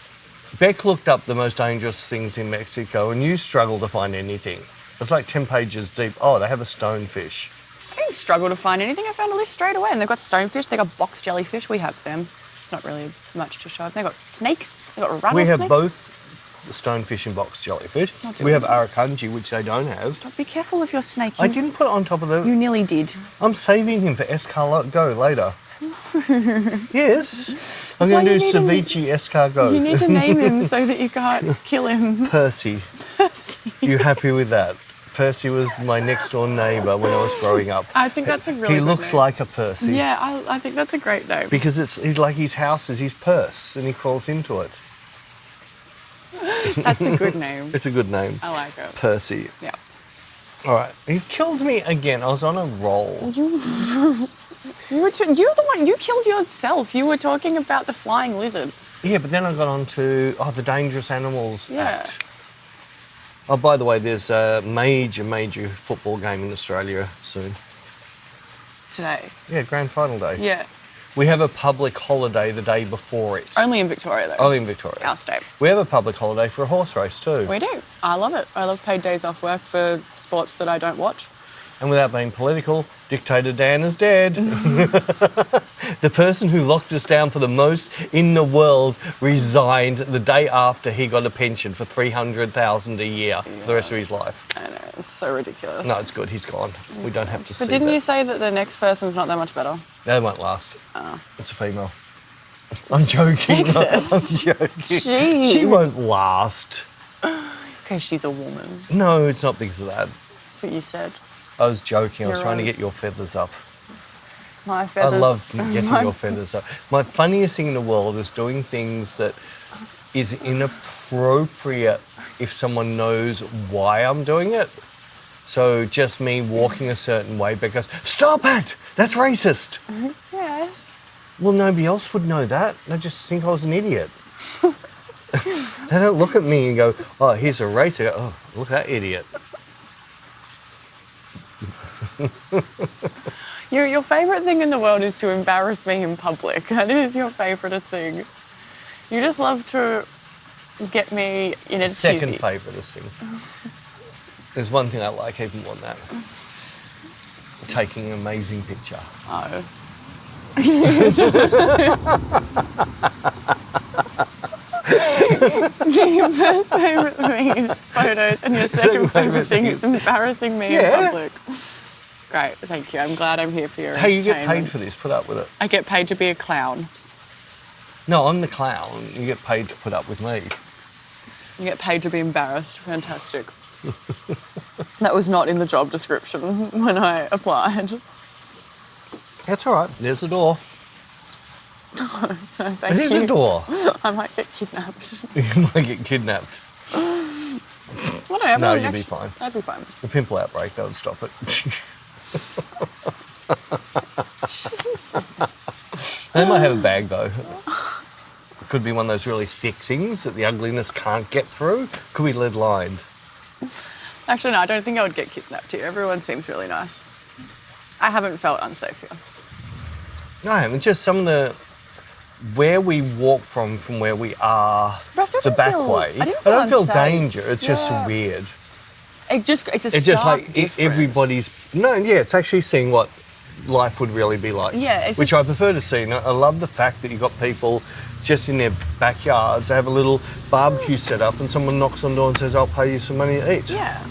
Bec looked up the most dangerous things in Mexico and you struggle to find anything. It's like 10 pages deep. Oh, they have a stonefish. I didn't struggle to find anything. I found a list straight away. And they've got stonefish, they've got box jellyfish. We have them. It's not really much to show. They've got snakes, they've got rattlesnakes. We have both the stonefish and box jellyfish. We have arakanji, which they don't have. Don't be careful of your snake. I didn't put it on top of the... You nearly did. I'm saving him for escargot later. Yes. I'm going to do ceviche escargot. You need to name him so that you can't kill him. Percy. You happy with that? Percy was my next door neighbour when I was growing up. I think that's a really He good looks name. like a Percy. Yeah, I think that's a great name. Because he's like his house is his purse and he crawls into it. That's a good name. It's a good name. I like it. Percy. Yeah. All right. He killed me again. I was on a roll. You're the one, you killed yourself. You were talking about the flying lizard. Yeah, but then I got on to the Dangerous Animals Act. Oh, by the way, there's a major football game in Australia soon. Today? Yeah, Grand Final Day. Yeah. We have a public holiday the day before it. Only in Victoria, though. Only in Victoria. Our state. We have a public holiday for a horse race too. We do. I love it. I love paid days off work for sports that I don't watch. And without being political, Dictator Dan is dead. The person who locked us down for the most in the world resigned the day after he got a pension for $300,000 a year for the rest of his life. I know, it's so ridiculous. No, it's good. He's gone. We don't have to see that. But didn't you say that the next person's not that much better? They won't last. Oh. It's a female. I'm joking. Sexist. I'm joking. Jeez. She won't last. Because she's a woman. No, it's not because of that. That's what you said. I was joking. I was You're trying to right. get your feathers up. My feathers. I love getting your feathers up. My funniest thing in the world is doing things that is inappropriate if someone knows why I'm doing it. So just me walking a certain way because, stop it! That's racist. Yes. Well, nobody else would know that. They just think I was an idiot. They don't look at me and go, oh, here's a racist. Oh, look at that idiot. Your favourite thing in the world is to embarrass me in public. That is your favouriteest thing. You just love to get me in a Second tizzy. favouriteest thing. There's one thing I like even more than that. Taking an amazing picture. Oh. Your first favourite thing is photos, and your second favourite thing is embarrassing me in public. Great, thank you. I'm glad I'm here for your Hey, you entertainment. get paid for this. Put up with it. I get paid to be a clown. No, I'm the clown. You get paid to put up with me. You get paid to be embarrassed. Fantastic. That was not in the job description when I applied. That's all right. There's a door. Thank It is you. a door. I might get kidnapped. You might get kidnapped. Whatever. No, you'll be fine. I'd be fine. The pimple outbreak, that would stop it. They might have a bag though. It could be one of those really thick things that the ugliness can't get through. Could be lead lined. Actually, no, I don't think I would get kidnapped here. Everyone seems really nice. I haven't felt unsafe here. No, I haven't. Just some of the where we walk from where we are, the back way, I don't feel danger. It's just weird. It's a stark difference. It's actually seeing what life would really be like. Yeah, which I prefer to see. And I love the fact that you've got people just in their backyards, they have a little barbecue set up and someone knocks on the door and says, I'll pay you some money to eat. Yeah.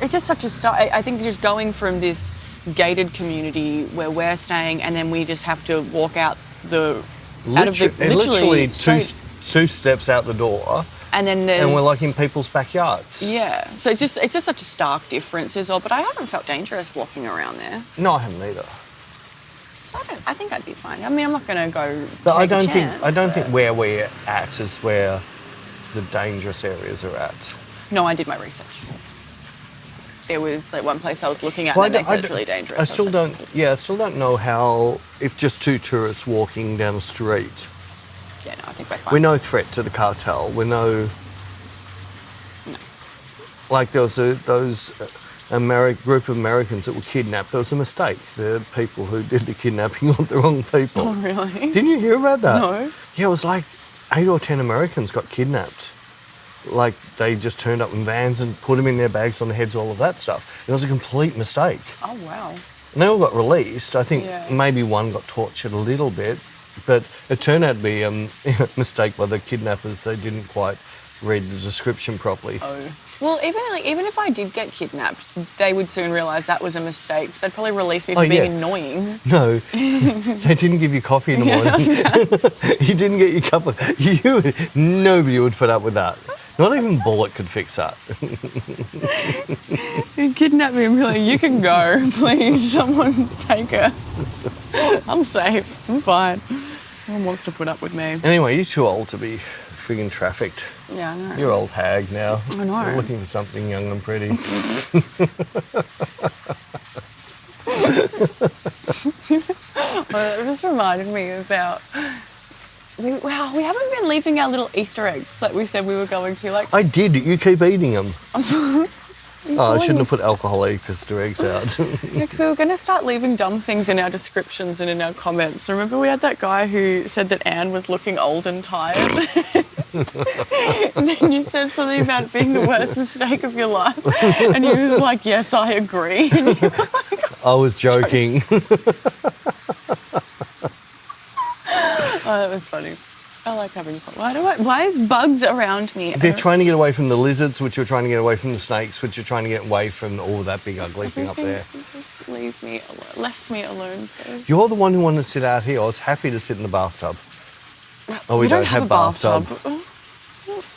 It's just such a start. I think just going from this gated community where we're staying and then we just have to walk out literally two steps out the door. And then we're like in people's backyards. Yeah. So it's just such a stark difference as well. But I haven't felt dangerous walking around there. No, I haven't either. So I think I'd be fine. I mean, I'm not going to go. But I don't think where we're at is where the dangerous areas are at. No, I did my research. There was like one place I was looking at and they said it's really dangerous. I still don't know how, if just two tourists walking down the street. Yeah, no, I think we're fine. We're no threat to the cartel. We're no. Like there was those group of Americans that were kidnapped. There was a mistake. The people who did the kidnapping weren't the wrong people. Oh, really? Didn't you hear about that? No. Yeah, it was like 8 or 10 Americans got kidnapped. Like they just turned up in vans and put them in their bags on their heads, all of that stuff. It was a complete mistake. Oh, wow. And they all got released. I think maybe one got tortured a little bit, but it turned out to be a mistake by the kidnappers. They didn't quite read the description properly. Oh. Well, even if I did get kidnapped, they would soon realise that was a mistake. They'd probably release me for being annoying. No, they didn't give you coffee in the morning. You didn't get your cup of... Nobody would put up with that. Not even Bullet could fix that. You'd kidnap me and be like, you can go, please. Someone take her. I'm safe. I'm fine. No one wants to put up with me. Anyway, you're too old to be friggin' trafficked. Yeah, I know. You're old hag now. I know. You're looking for something young and pretty. Well, it just reminded me about... we haven't been leaving our little Easter eggs like we said we were going to. Like I did. You keep eating them. I shouldn't have put alcoholic Easter eggs out. Because we were going to start leaving dumb things in our descriptions and in our comments. Remember we had that guy who said that Anne was looking old and tired? And then you said something about it being the worst mistake of your life. And he was like, yes, I agree. And you were like, I was joking. Oh, that was funny. I like having fun. Why is bugs around me? They're trying to get away from the lizards, which are trying to get away from the snakes, which are trying to get away from all that big ugly thing up there. Just left me alone, please. You're the one who wanted to sit out here. I was happy to sit in the bathtub. Oh, we don't have a bathtub.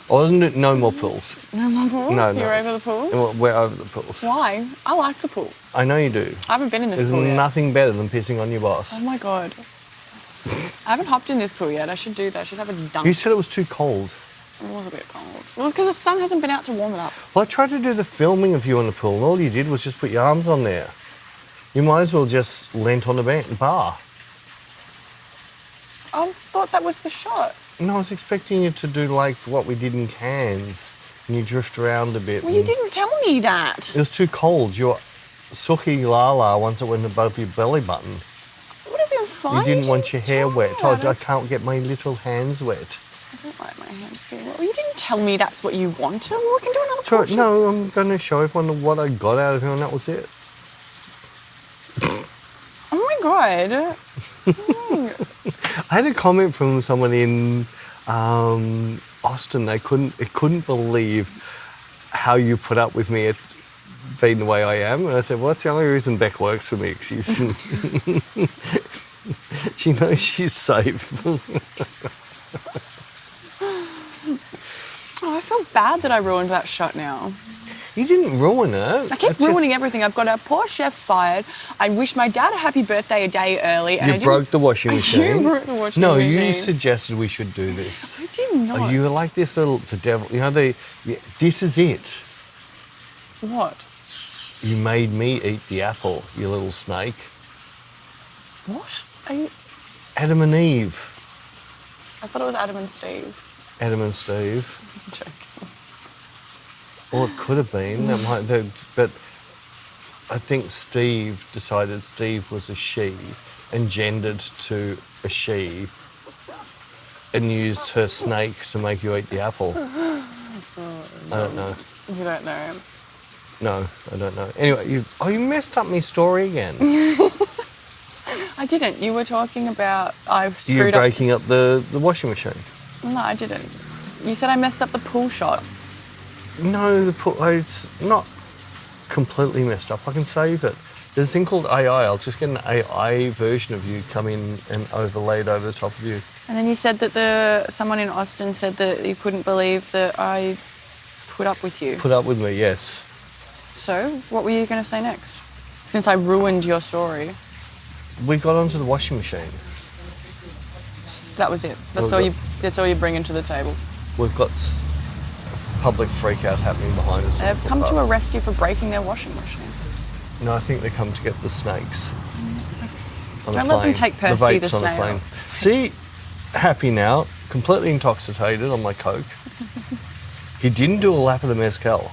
Oh, isn't it? No more pools. No more pools? No. You're over the pools? Well, we're over the pools. Why? I like the pool. I know you do. I haven't been in this pool yet. There's nothing better than pissing on your boss. Oh my God. I haven't hopped in this pool yet. I should do that. I should have a dunk. You said it was too cold. It was a bit cold. Well, it's because the sun hasn't been out to warm it up. Well, I tried to do the filming of you in the pool, and all you did was just put your arms on there. You might as well just leant on the bar. I thought that was the shot. No, I was expecting you to do like what we did in Cairns, and you drift around a bit. Well, you didn't tell me that. It was too cold. Your suki lala once it went above your belly button. Would have been fine. You didn't want your hair wet. I can't get my little hands wet. I don't like my hands being wet. Well, you didn't tell me that's what you wanted. Well, we can do another portion. No, I'm going to show everyone what I got out of it, and that was it. Oh my God. I had a comment from someone in Austin. They couldn't believe how you put up with me being the way I am. And I said, well, that's the only reason Bec works for me. She knows she's safe. Oh, I feel bad that I ruined that shot now. You didn't ruin it. I kept ruining everything. I've got our poor chef fired. I wished my dad a happy birthday a day early. And you broke the washing machine. You broke the washing machine. No, you suggested we should do this. I did not. You were like this the devil. You know, this is it. What? You made me eat the apple, you little snake. What? Are you... Adam and Eve. I thought it was Adam and Steve. Adam and Steve. I'm joking. Well, it could have been. But I think Steve decided Steve was a she and gendered to a she and used her snake to make you eat the apple? Oh, I don't know. You don't know. No, I don't know. Anyway, you messed up my story again. I didn't. You were talking about I screwed You're up. breaking up the washing machine. No, I didn't. You said I messed up the pool shot. No, it's not completely messed up. I can save it. There's a thing called AI. I'll just get an AI version of you come in and overlay it over the top of you. And then you said that someone in Austin said that you couldn't believe that I put up with you. Put up with me, yes. So, what were you going to say next? Since I ruined your story. We got onto the washing machine. That was it. That's all you're bringing to the table. We've got public freak out happening behind us. They've come to arrest you for breaking their washing machine. No, I think they come to get the snakes. Don't let them take Percy the snail. See, happy now, completely intoxicated on my Coke. He didn't do a lap of the mezcal.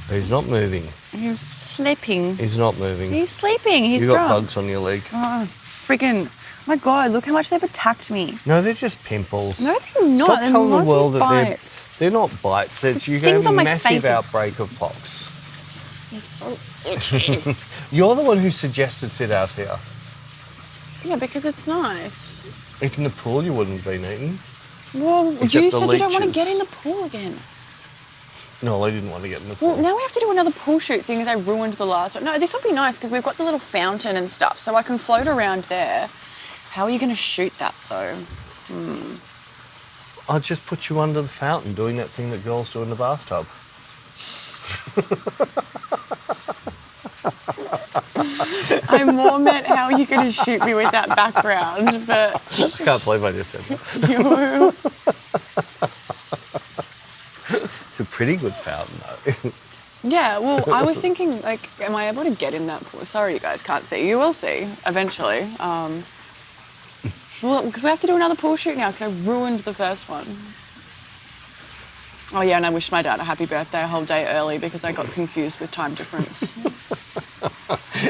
He's not moving. He was sleeping. He's not moving. He's sleeping. He's You've got drunk. bugs on your leg. Oh, friggin'. My God, look how much they've attacked me. No, they're just pimples. No, they're not. Stop They're telling the world that bites. they're not bites. You Things get a on my massive face. outbreak of pox. You're so itchy. You're the one who suggested sit out here. Yeah, because it's nice. If in the pool you wouldn't have been eaten. Well, Except you the said you don't want to leeches. get in the pool again. No, I didn't want to get in the pool. Well, now we have to do another pool shoot, seeing as I ruined the last one. No, this would be nice because we've got the little fountain and stuff, so I can float around there. How are you going to shoot that, though? I'll just put you under the fountain doing that thing that girls do in the bathtub. I more meant how are you going to shoot me with that background, but... I can't believe I just said that. You... It's a pretty good fountain, though. Yeah, well, I was thinking, like, am I able to get in that pool? Sorry, you guys can't see. You will see, eventually. Well, because we have to do another pool shoot now because I ruined the first one. Oh, yeah, and I wished my dad a happy birthday a whole day early because I got confused with time difference.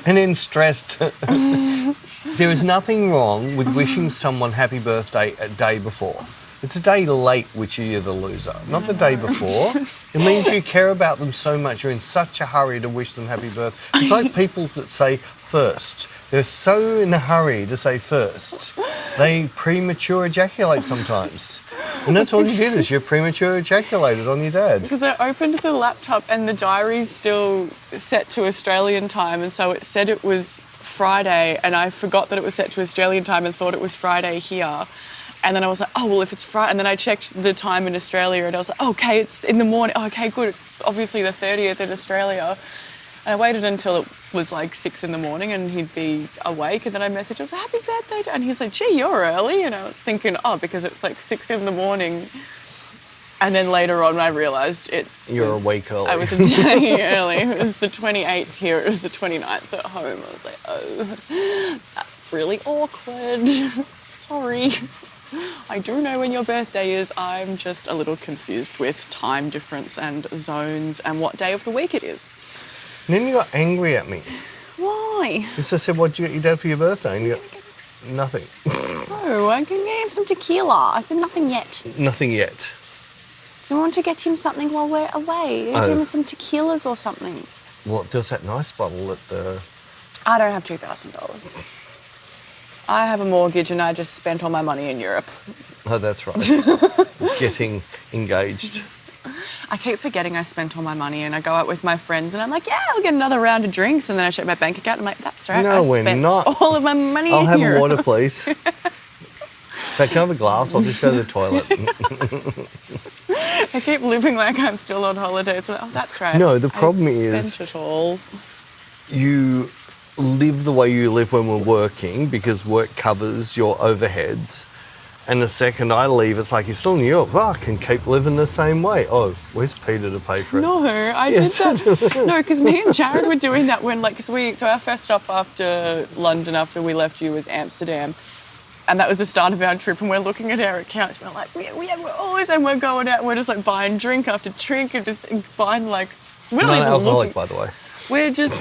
And then stressed. There is nothing wrong with wishing someone happy birthday a day before. It's a day late which you're the loser, not the day before. It means you care about them so much, you're in such a hurry to wish them happy birthday. It's like people that say first. They're so in a hurry to say first. They premature ejaculate sometimes. And that's all you did is you premature ejaculated on your dad. Because I opened the laptop and the diary's still set to Australian time, and so it said it was Friday, and I forgot that it was set to Australian time and thought it was Friday here. And then I was like, oh, well, if it's Friday, and then I checked the time in Australia and I was like, oh, okay, it's in the morning. Oh, okay, good. It's obviously the 30th in Australia. And I waited until it was like 6 in the morning and he'd be awake. And then I messaged, I was like, happy birthday. And he's like, gee, you're early. And I was thinking, oh, because it's like 6 in the morning. And then later on, I realised You're a week early. I was a day early. It was the 28th here. It was the 29th at home. I was like, oh, that's really awkward. Sorry. I do know when your birthday is. I'm just a little confused with time difference and zones and what day of the week it is. And then you got angry at me. Why? Because I said, what'd you get your dad for your birthday? And you got nothing. No, I can get him some tequila. I said nothing yet. Nothing yet. Do you want to get him something while we're away? Get him some tequilas or something. Well, there's that nice bottle at the... I don't have $2,000. I have a mortgage and I just spent all my money in Europe. Oh, that's right. Getting engaged. I keep forgetting I spent all my money and I go out with my friends and I'm like, yeah, I'll get another round of drinks. And then I check my bank account and I'm like, that's right. No, I we're spent not. all of my money I'll in have Europe. a water, please. Hey, can I have a glass? I'll just go to the toilet. I keep living like I'm still on holiday. So, oh, that's right. No, the problem I is... spent it all. You live the way you live when we're working because work covers your overheads. And the second I leave, it's like, you're still in New York. Well, I can keep living the same way. Oh, where's Peter to pay for it? No, I did that. No, because me and Jared were doing that when, like, so our first stop after London, after we left you, was Amsterdam. And that was the start of our trip, and we're looking at our accounts. We're like, we're always, and we're going out, and we're just like buying drink after drink, and just buying like, we're not even Non-alcoholic, looking. by the way. We're just,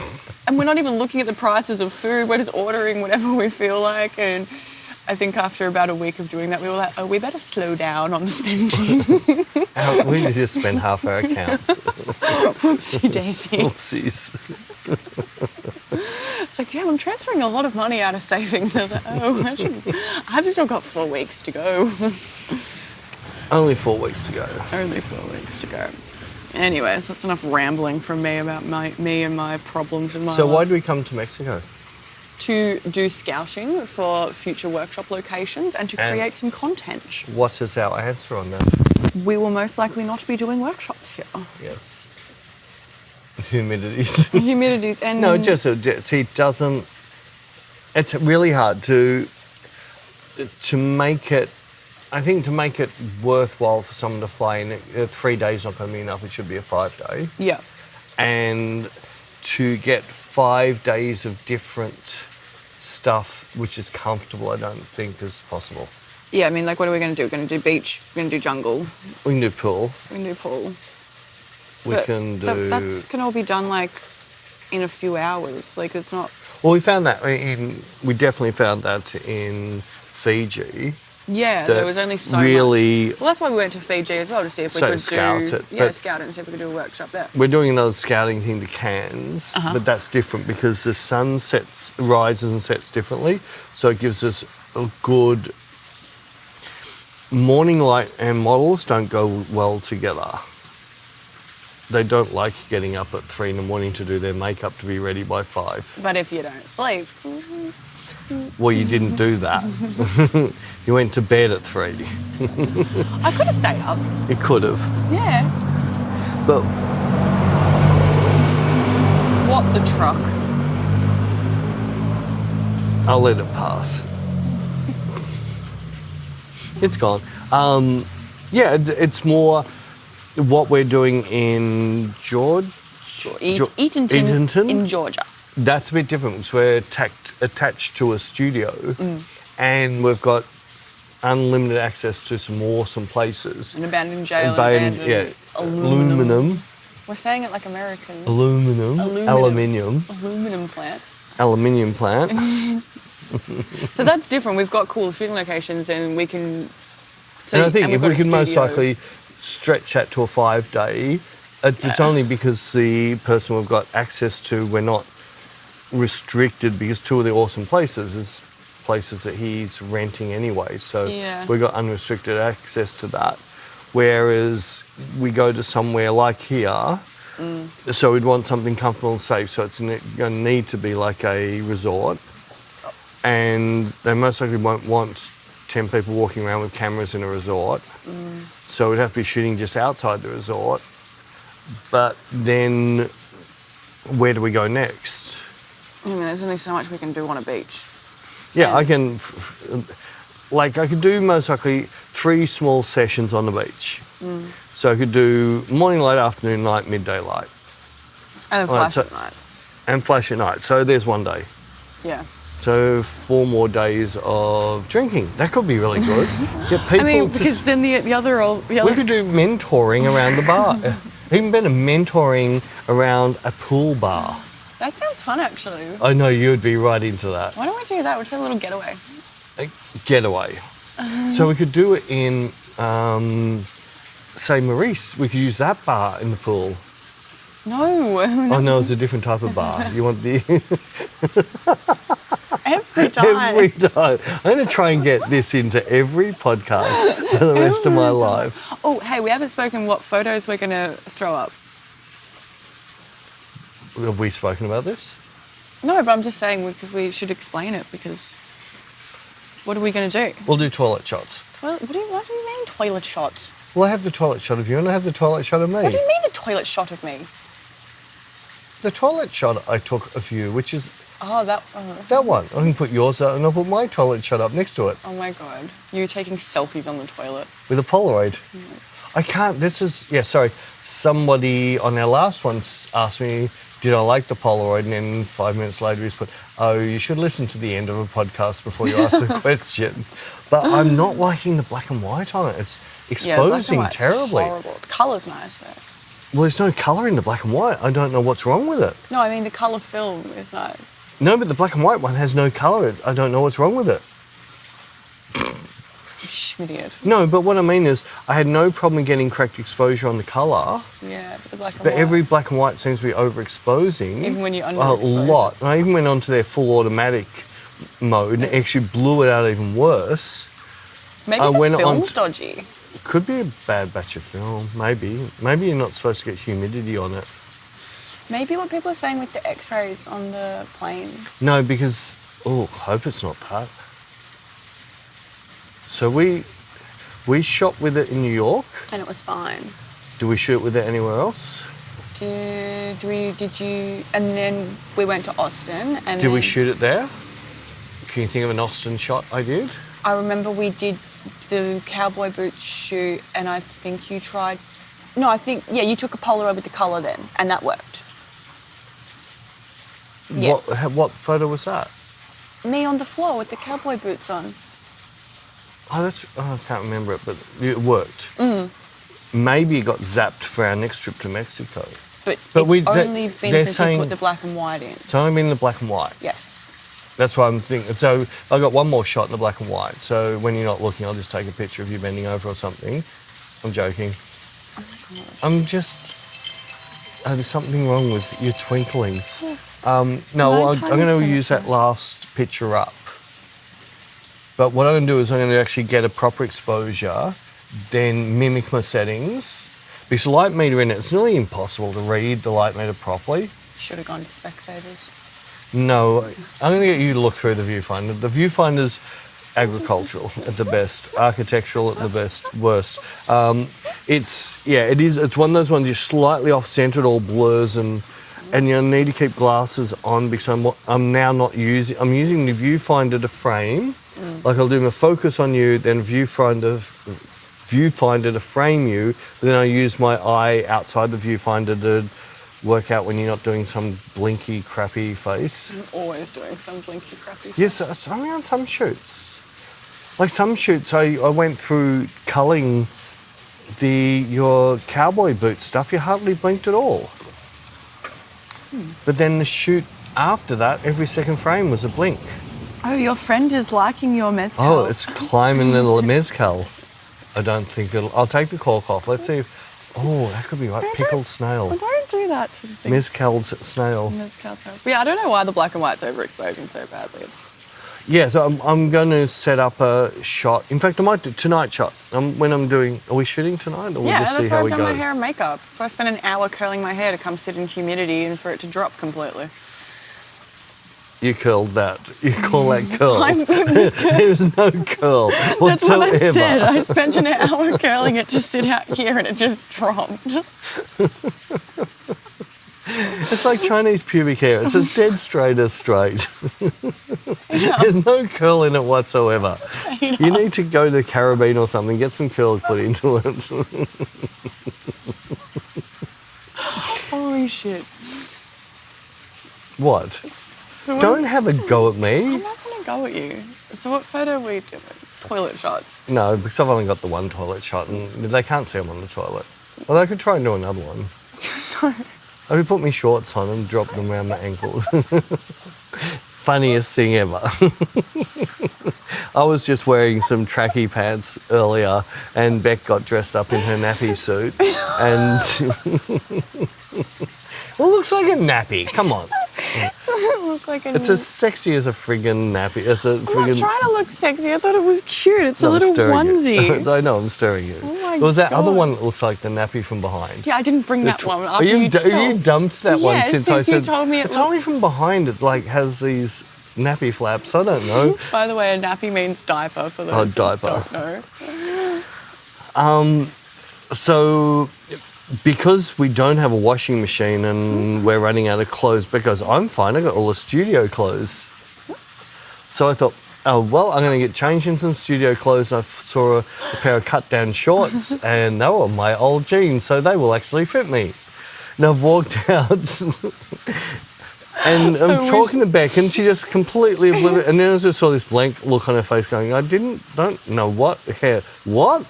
and we're not even looking at the prices of food. We're just ordering whatever we feel like, and I think after about a week of doing that, we were like, oh, we better slow down on the spending. We just spent half our accounts. Whoopsie daisy. Oopsies. It's like, damn, I'm transferring a lot of money out of savings. I was like, oh, I've still got 4 weeks to go. Only 4 weeks to go. Only 4 weeks to go. Anyways, that's enough rambling from me about me and my problems in my life. So why do we come to Mexico? To do scouting for future workshop locations and to create some content. What is our answer on that? We will most likely not be doing workshops here. Yes. Humidities. Humidities and... No, see, it doesn't... It's really hard to make it... I think to make it worthwhile for someone to fly in, 3 days not going to be enough. It should be a 5-day. Yeah. And to get 5 days of different stuff, which is comfortable, I don't think is possible. Yeah, I mean, like, what are we going to do? We're going to do beach, we're going to do jungle. We can do pool. We can do pool. We can do... That can all be done, like, in a few hours. Like, it's not... Well, we found that we definitely found that in Fiji. Yeah, there was only so really much. Well, that's why we went to Fiji as well, to see if we could scout it. Yeah, scout it and see if we could do a workshop there. We're doing another scouting thing to Cairns, but that's different because the sun rises and sets differently. So it gives us a good... Morning light and models don't go well together. They don't like getting up at 3 in the morning to do their makeup to be ready by 5. But if you don't sleep... Well, you didn't do that. You went to bed at 3. I could have stayed up. You could have. Yeah. But... What the truck? I'll let it pass. It's gone. Yeah, it's more what we're doing in Eatonton in Georgia. That's a bit different because we're attached to a studio and we've got unlimited access to some awesome places. An abandoned jail, abandoned aluminum. We're saying it like Americans. Aluminium plant. Aluminium plant. So that's different. We've got cool shooting locations and we can... And I think if we can most likely stretch that to a 5-day, it's only because the person we've got access to, we're not restricted because 2 of the awesome places is places that he's renting anyway. So we've got unrestricted access to that. Whereas we go to somewhere like here, so we'd want something comfortable and safe. So it's going to need to be like a resort. And they most likely won't want 10 people walking around with cameras in a resort. So we'd have to be shooting just outside the resort. But then where do we go next? I mean, there's only so much we can do on a beach. Yeah, I can do most likely 3 small sessions on the beach. So I could do morning light, afternoon light, midday light. And flash at night. And flash at night. So there's 1 day. Yeah. So 4 more days of drinking. That could be really good. Get people. I mean, because then the other... We could do mentoring around the bar. Even better, mentoring around a pool bar. That sounds fun, actually. I know you'd be right into that. Why don't we do that? We'll do a little getaway. A getaway. So we could do it in, say, Maurice. We could use that bar in the pool. No. Oh, no, it's a different type of bar. You want the... Every time. Every time. I'm going to try and get this into every podcast for the rest of my life. Oh, hey, we haven't spoken what photos we're going to throw up. Have we spoken about this? No, but I'm just saying because we should explain it because what are we going to do? We'll do toilet shots. What do you mean toilet shots? Well, I have the toilet shot of you and I have the toilet shot of me. What do you mean the toilet shot of me? The toilet shot I took of you, which is... Oh, that... That one. I can put yours up and I'll put my toilet shot up next to it. Oh, my God. You taking selfies on the toilet. With a Polaroid. I can't... This is... Yeah, sorry. Somebody on our last one asked me, did I like the Polaroid? And then 5 minutes later he's put, oh, you should listen to the end of a podcast before you ask the question. But I'm not liking the black and white on it. It's exposing terribly. Horrible. The colour's nice, though. Well, there's no colour in the black and white. I don't know what's wrong with it. No, I mean the colour film is nice. No, but the black and white one has no colour. I don't know what's wrong with it. Schmidiot. No, but what I mean is I had no problem getting correct exposure on the colour. Yeah, but the black and But white. every black and white seems to be overexposing. Even when you're a underexposed. lot. And I even went onto their full automatic mode and actually blew it out even worse. Maybe the film's dodgy. Could be a bad batch of film, maybe. Maybe you're not supposed to get humidity on it. Maybe what people are saying with the X-rays on the planes. No, because, I hope it's not that. So we shot with it in New York. And it was fine. Do we shoot with it anywhere else? Did you, and then we went to Austin and Did we shoot it there? Can you think of an Austin shot I did? I remember we did the cowboy boots shoot and I think you tried, you took a Polaroid with the colour then and that worked. Yeah. What photo was that? Me on the floor with the cowboy boots on. I can't remember it, but it worked. Maybe it got zapped for our next trip to Mexico. But it's only been since saying, you put the black and white in. It's only been the black and white. Yes. That's what I'm thinking. So I got one more shot in the black and white. So when you're not looking, I'll just take a picture of you bending over or something. I'm joking. Oh my gosh. I'm just... there's something wrong with your twinklings. Yes. No, I'm going to use that last picture up. But what I'm going to do is I'm going to actually get a proper exposure, then mimic my settings. Because the light meter in it, it's nearly impossible to read the light meter properly. Should have gone to Specsavers. No, I'm going to get you to look through the viewfinder. The viewfinder's agricultural at the best, architectural at the best, worst. It's one of those ones you're slightly off-centre, it all blurs and you need to keep glasses on because I'm now not using, I'm using the viewfinder to frame. Like I'll do my focus on you, then viewfinder to frame you, but then I use my eye outside the viewfinder to work out when you're not doing some blinky, crappy face. I'm always doing some blinky, crappy face. Yes, it's only on some shoots. Like some shoots, I went through culling your cowboy boot stuff, you hardly blinked at all. But then the shoot after that, every second frame was a blink. Oh, your friend is liking your mezcal. Oh, it's climbing the mezcal. I don't think I'll take the cork off. Let's see if, that could be right. Pickled snail. I don't do that to things. Mezcal's snail. Mezcal snail. But yeah, I don't know why the black and white's overexposing so badly. Yeah, so I'm going to set up a shot. In fact, I might do tonight shot. When I'm doing, are we shooting tonight? Or we'll just see how we go? That's why I've done my hair and makeup. So I spent an hour curling my hair to come sit in humidity and for it to drop completely. You curled that. You call that curl? There was no curl whatsoever. That's what I said. I spent an hour curling it to sit out here and it just dropped. It's like Chinese pubic hair. It's as dead straight as straight. There's no curl in it whatsoever. You need to go to the Caribbean or something, get some curls put into it. Holy shit. What? So Don't have a go at me. I'm not going to go at you. So what photo are we doing? Toilet shots? No, because I've only got the one toilet shot and they can't see I'm on the toilet. Well, I could try and do another one. No. I could put my shorts on and drop them around my ankles. Funniest thing ever. I was just wearing some tracky pants earlier and Beck got dressed up in her nappy suit and... Well, it looks like a nappy. Come on. It doesn't look like a... It's as sexy as a friggin' nappy. I'm not trying to look sexy. I thought it was cute. It's a little onesie. I know, I'm stirring you. Oh my There was that God. other one that looks like the nappy from behind. Yeah, I didn't bring that one. After You told... dumped that one Yes, since I since you said... told me it's only from behind. It like has these nappy flaps. I don't know. By the way, a nappy means diaper for those diaper. who don't know. So... Because we don't have a washing machine and we're running out of clothes, because I'm fine, I got all the studio clothes. So I thought, I'm going to get changed in some studio clothes. I saw a pair of cut-down shorts and they were my old jeans, so they will actually fit me. And I've walked out and I'm talking to Beck and she just completely oblivious. And then I just saw this blank look on her face going, don't know what hair, what?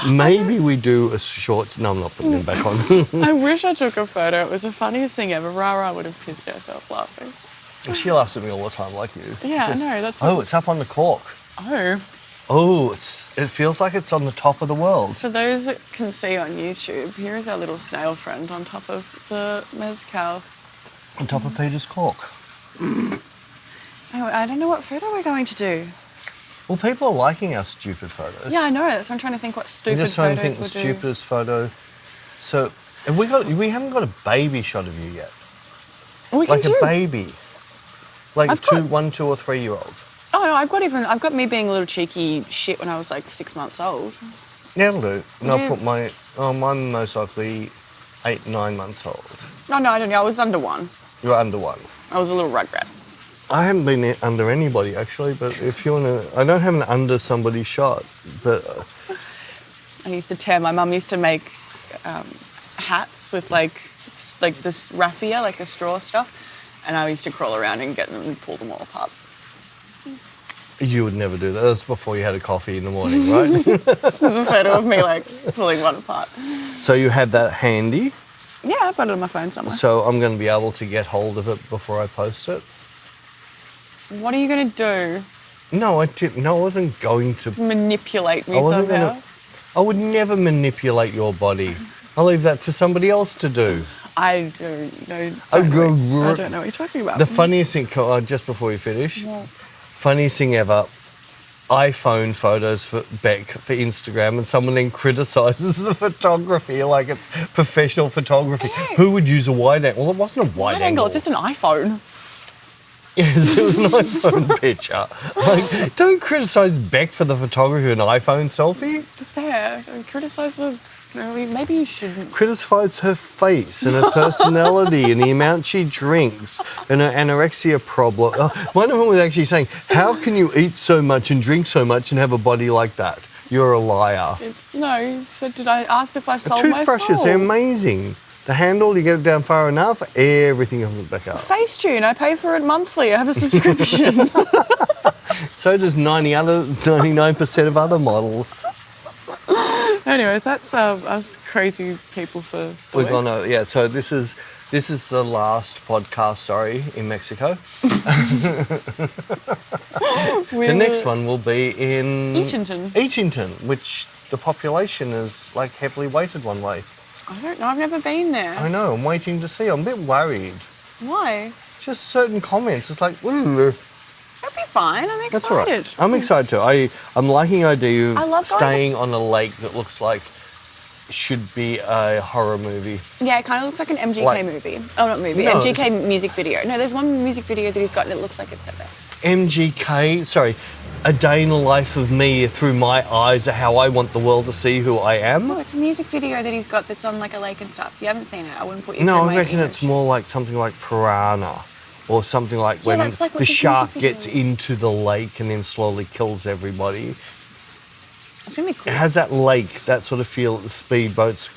Maybe we do a short... No, I'm not putting them back on. I wish I took a photo. It was the funniest thing ever. Rara would have pissed herself laughing. She laughs at me all the time, like you. Yeah, I know. That's. Oh, it's up on the cork. Oh. Oh, it feels like it's on the top of the world. For those that can see on YouTube, here is our little snail friend on top of the mezcal. On top of Peter's cork. Oh, I don't know what photo we're going to do. Well, people are liking our stupid photos. Yeah, I know. That's why I'm trying to think what stupid I'm just trying to photos think we'll the do. stupidest photo. So, we haven't got a baby shot of you yet. We can Like do. a baby. Like I've got- 1, 2 or 3 year old. Oh no, I've got me being a little cheeky shit when I was like 6 months old. Yeah, it'll do. And I'll Yeah. put mine most likely 8, 9 months old. Oh no, I don't know. I was under 1. You're under 1. I was a little rugrat. I haven't been under anybody actually, but if you want to, I don't have an under somebody shot, but I used to tear. My mum used to make hats with like this raffia, like the straw stuff, and I used to crawl around and get them and pull them all apart. you would never do that. That's before you had a coffee in the morning, right? This is a photo of me like pulling one apart. So you had that handy. Yeah, I've got it on my phone somewhere. So I'm going to be able to get hold of it before I post it. What are you going to do? No, I didn't. No, I wasn't going to. Manipulate me I wasn't somehow? gonna. I would never manipulate your body. I'll leave that to somebody else to do. I don't know. I I don't know what you're talking about. The funniest thing, just before you finish, Yeah. funniest thing ever, iPhone photos for Bec for Instagram, and someone then criticises the photography like it's professional photography. Ew. Who would use a wide angle? Well, it wasn't a wide angle. It's just an iPhone. Yes, it was an iPhone picture. Like, don't criticise Bec for the photography of an iPhone selfie. There, criticise the. Maybe you shouldn't. Criticise her face and her personality and the amount she drinks and her anorexia problem. One of them was actually saying, how can you eat so much and drink so much and have a body like that? You're a liar. No, you said, did I ask if I sold my Toothbrushes, soul? they're amazing. The handle, you get it down far enough, everything comes back up. Facetune, I pay for it monthly. I have a subscription. So does 99% of other models. Anyways, that's us crazy people for the We're week. gonna, yeah. So this is the last podcast, sorry, in Mexico. The next one will be in Eachington. which the population is like heavily weighted one way. I don't know. I've never been there. I know. I'm waiting to see. I'm a bit worried. Why? Just certain comments. It's like, ooh. It'll be fine. I'm excited. That's all right. I'm excited too. I'm liking the idea I of love going to- staying on a lake that looks like should be a horror movie. Yeah, it kind of looks like an MGK Like- movie. Oh, not movie. No, MGK music video. No, there's one music video that he's got and it looks like it's set there. MGK, sorry, a day in the life of me through my eyes of how I want the world to see who I am. No, it's a music video that he's got that's on like a lake and stuff. You haven't seen it. I wouldn't put you No, through I my reckon image. it's more like something like Piranha or something like Yeah, when that's like what the the shark music gets video is. into the lake and then slowly kills everybody. It's going to be cool. It has that lake, that sort of feel, the speedboats,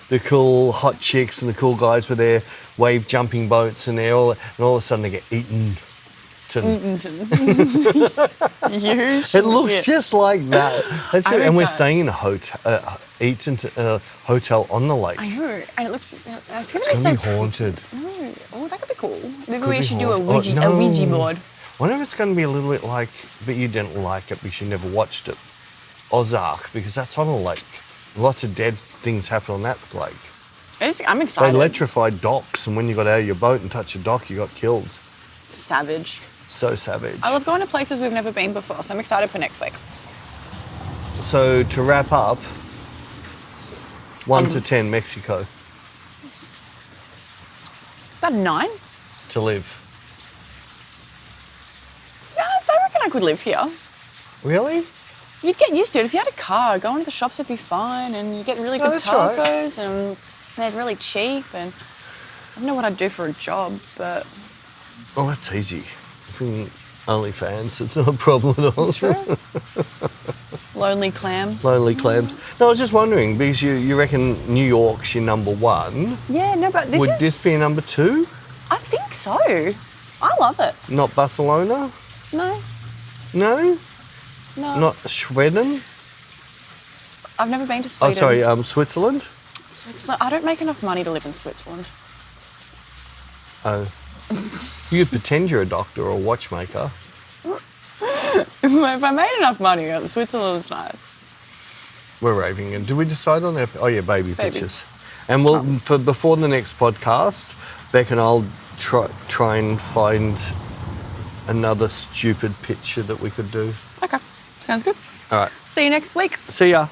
the cool hot chicks and the cool guys with their wave jumping boats and all of a sudden they get eaten. It looks just like that. That's I it. And we're reckon- staying in a hotel on the lake. I know, and it looks. It's going to It's be so going to be haunted. Oh, that could be cool. Maybe Could we be should do a haunted. Ouija, Oh, a Ouija no. board. I wonder if it's going to be a little bit like, but you didn't like it because you never watched it, Ozark, because that's on a lake. Lots of dead things happen on that lake. I'm They excited. electrified docks, and when you got out of your boat and touched a dock, you got killed. Savage. So savage. I love going to places we've never been before, so I'm excited for next week. So to wrap up, 1 to 10 Mexico About 9. to live. Yeah, I reckon I could live here. Really? You'd get used to it. If you had a car, going to the shops would be fine, and you get really No, good that's right. tacos, and they're really cheap, and I don't know what I'd do for a job, but Well, that's easy. From OnlyFans, it's not a problem at all. sure. Lonely clams. Lonely clams. No, I was just wondering, because you reckon New York's your number 1. Yeah, no, but Would this be a number 2? I think so. I love it. Not Barcelona? No, No? no. Not Sweden? I've never been to Oh, Sweden. sorry, Switzerland? Switzerland. I don't make enough money to live in Switzerland. Oh. You could pretend you're a doctor or a watchmaker. If I made enough money, Switzerland's nice. We're raving. And did we decide on our... Oh, yeah, baby pictures. And before the next podcast, Bec and I'll try and find another stupid picture that we could do. Okay, sounds good. All right. See you next week. See ya.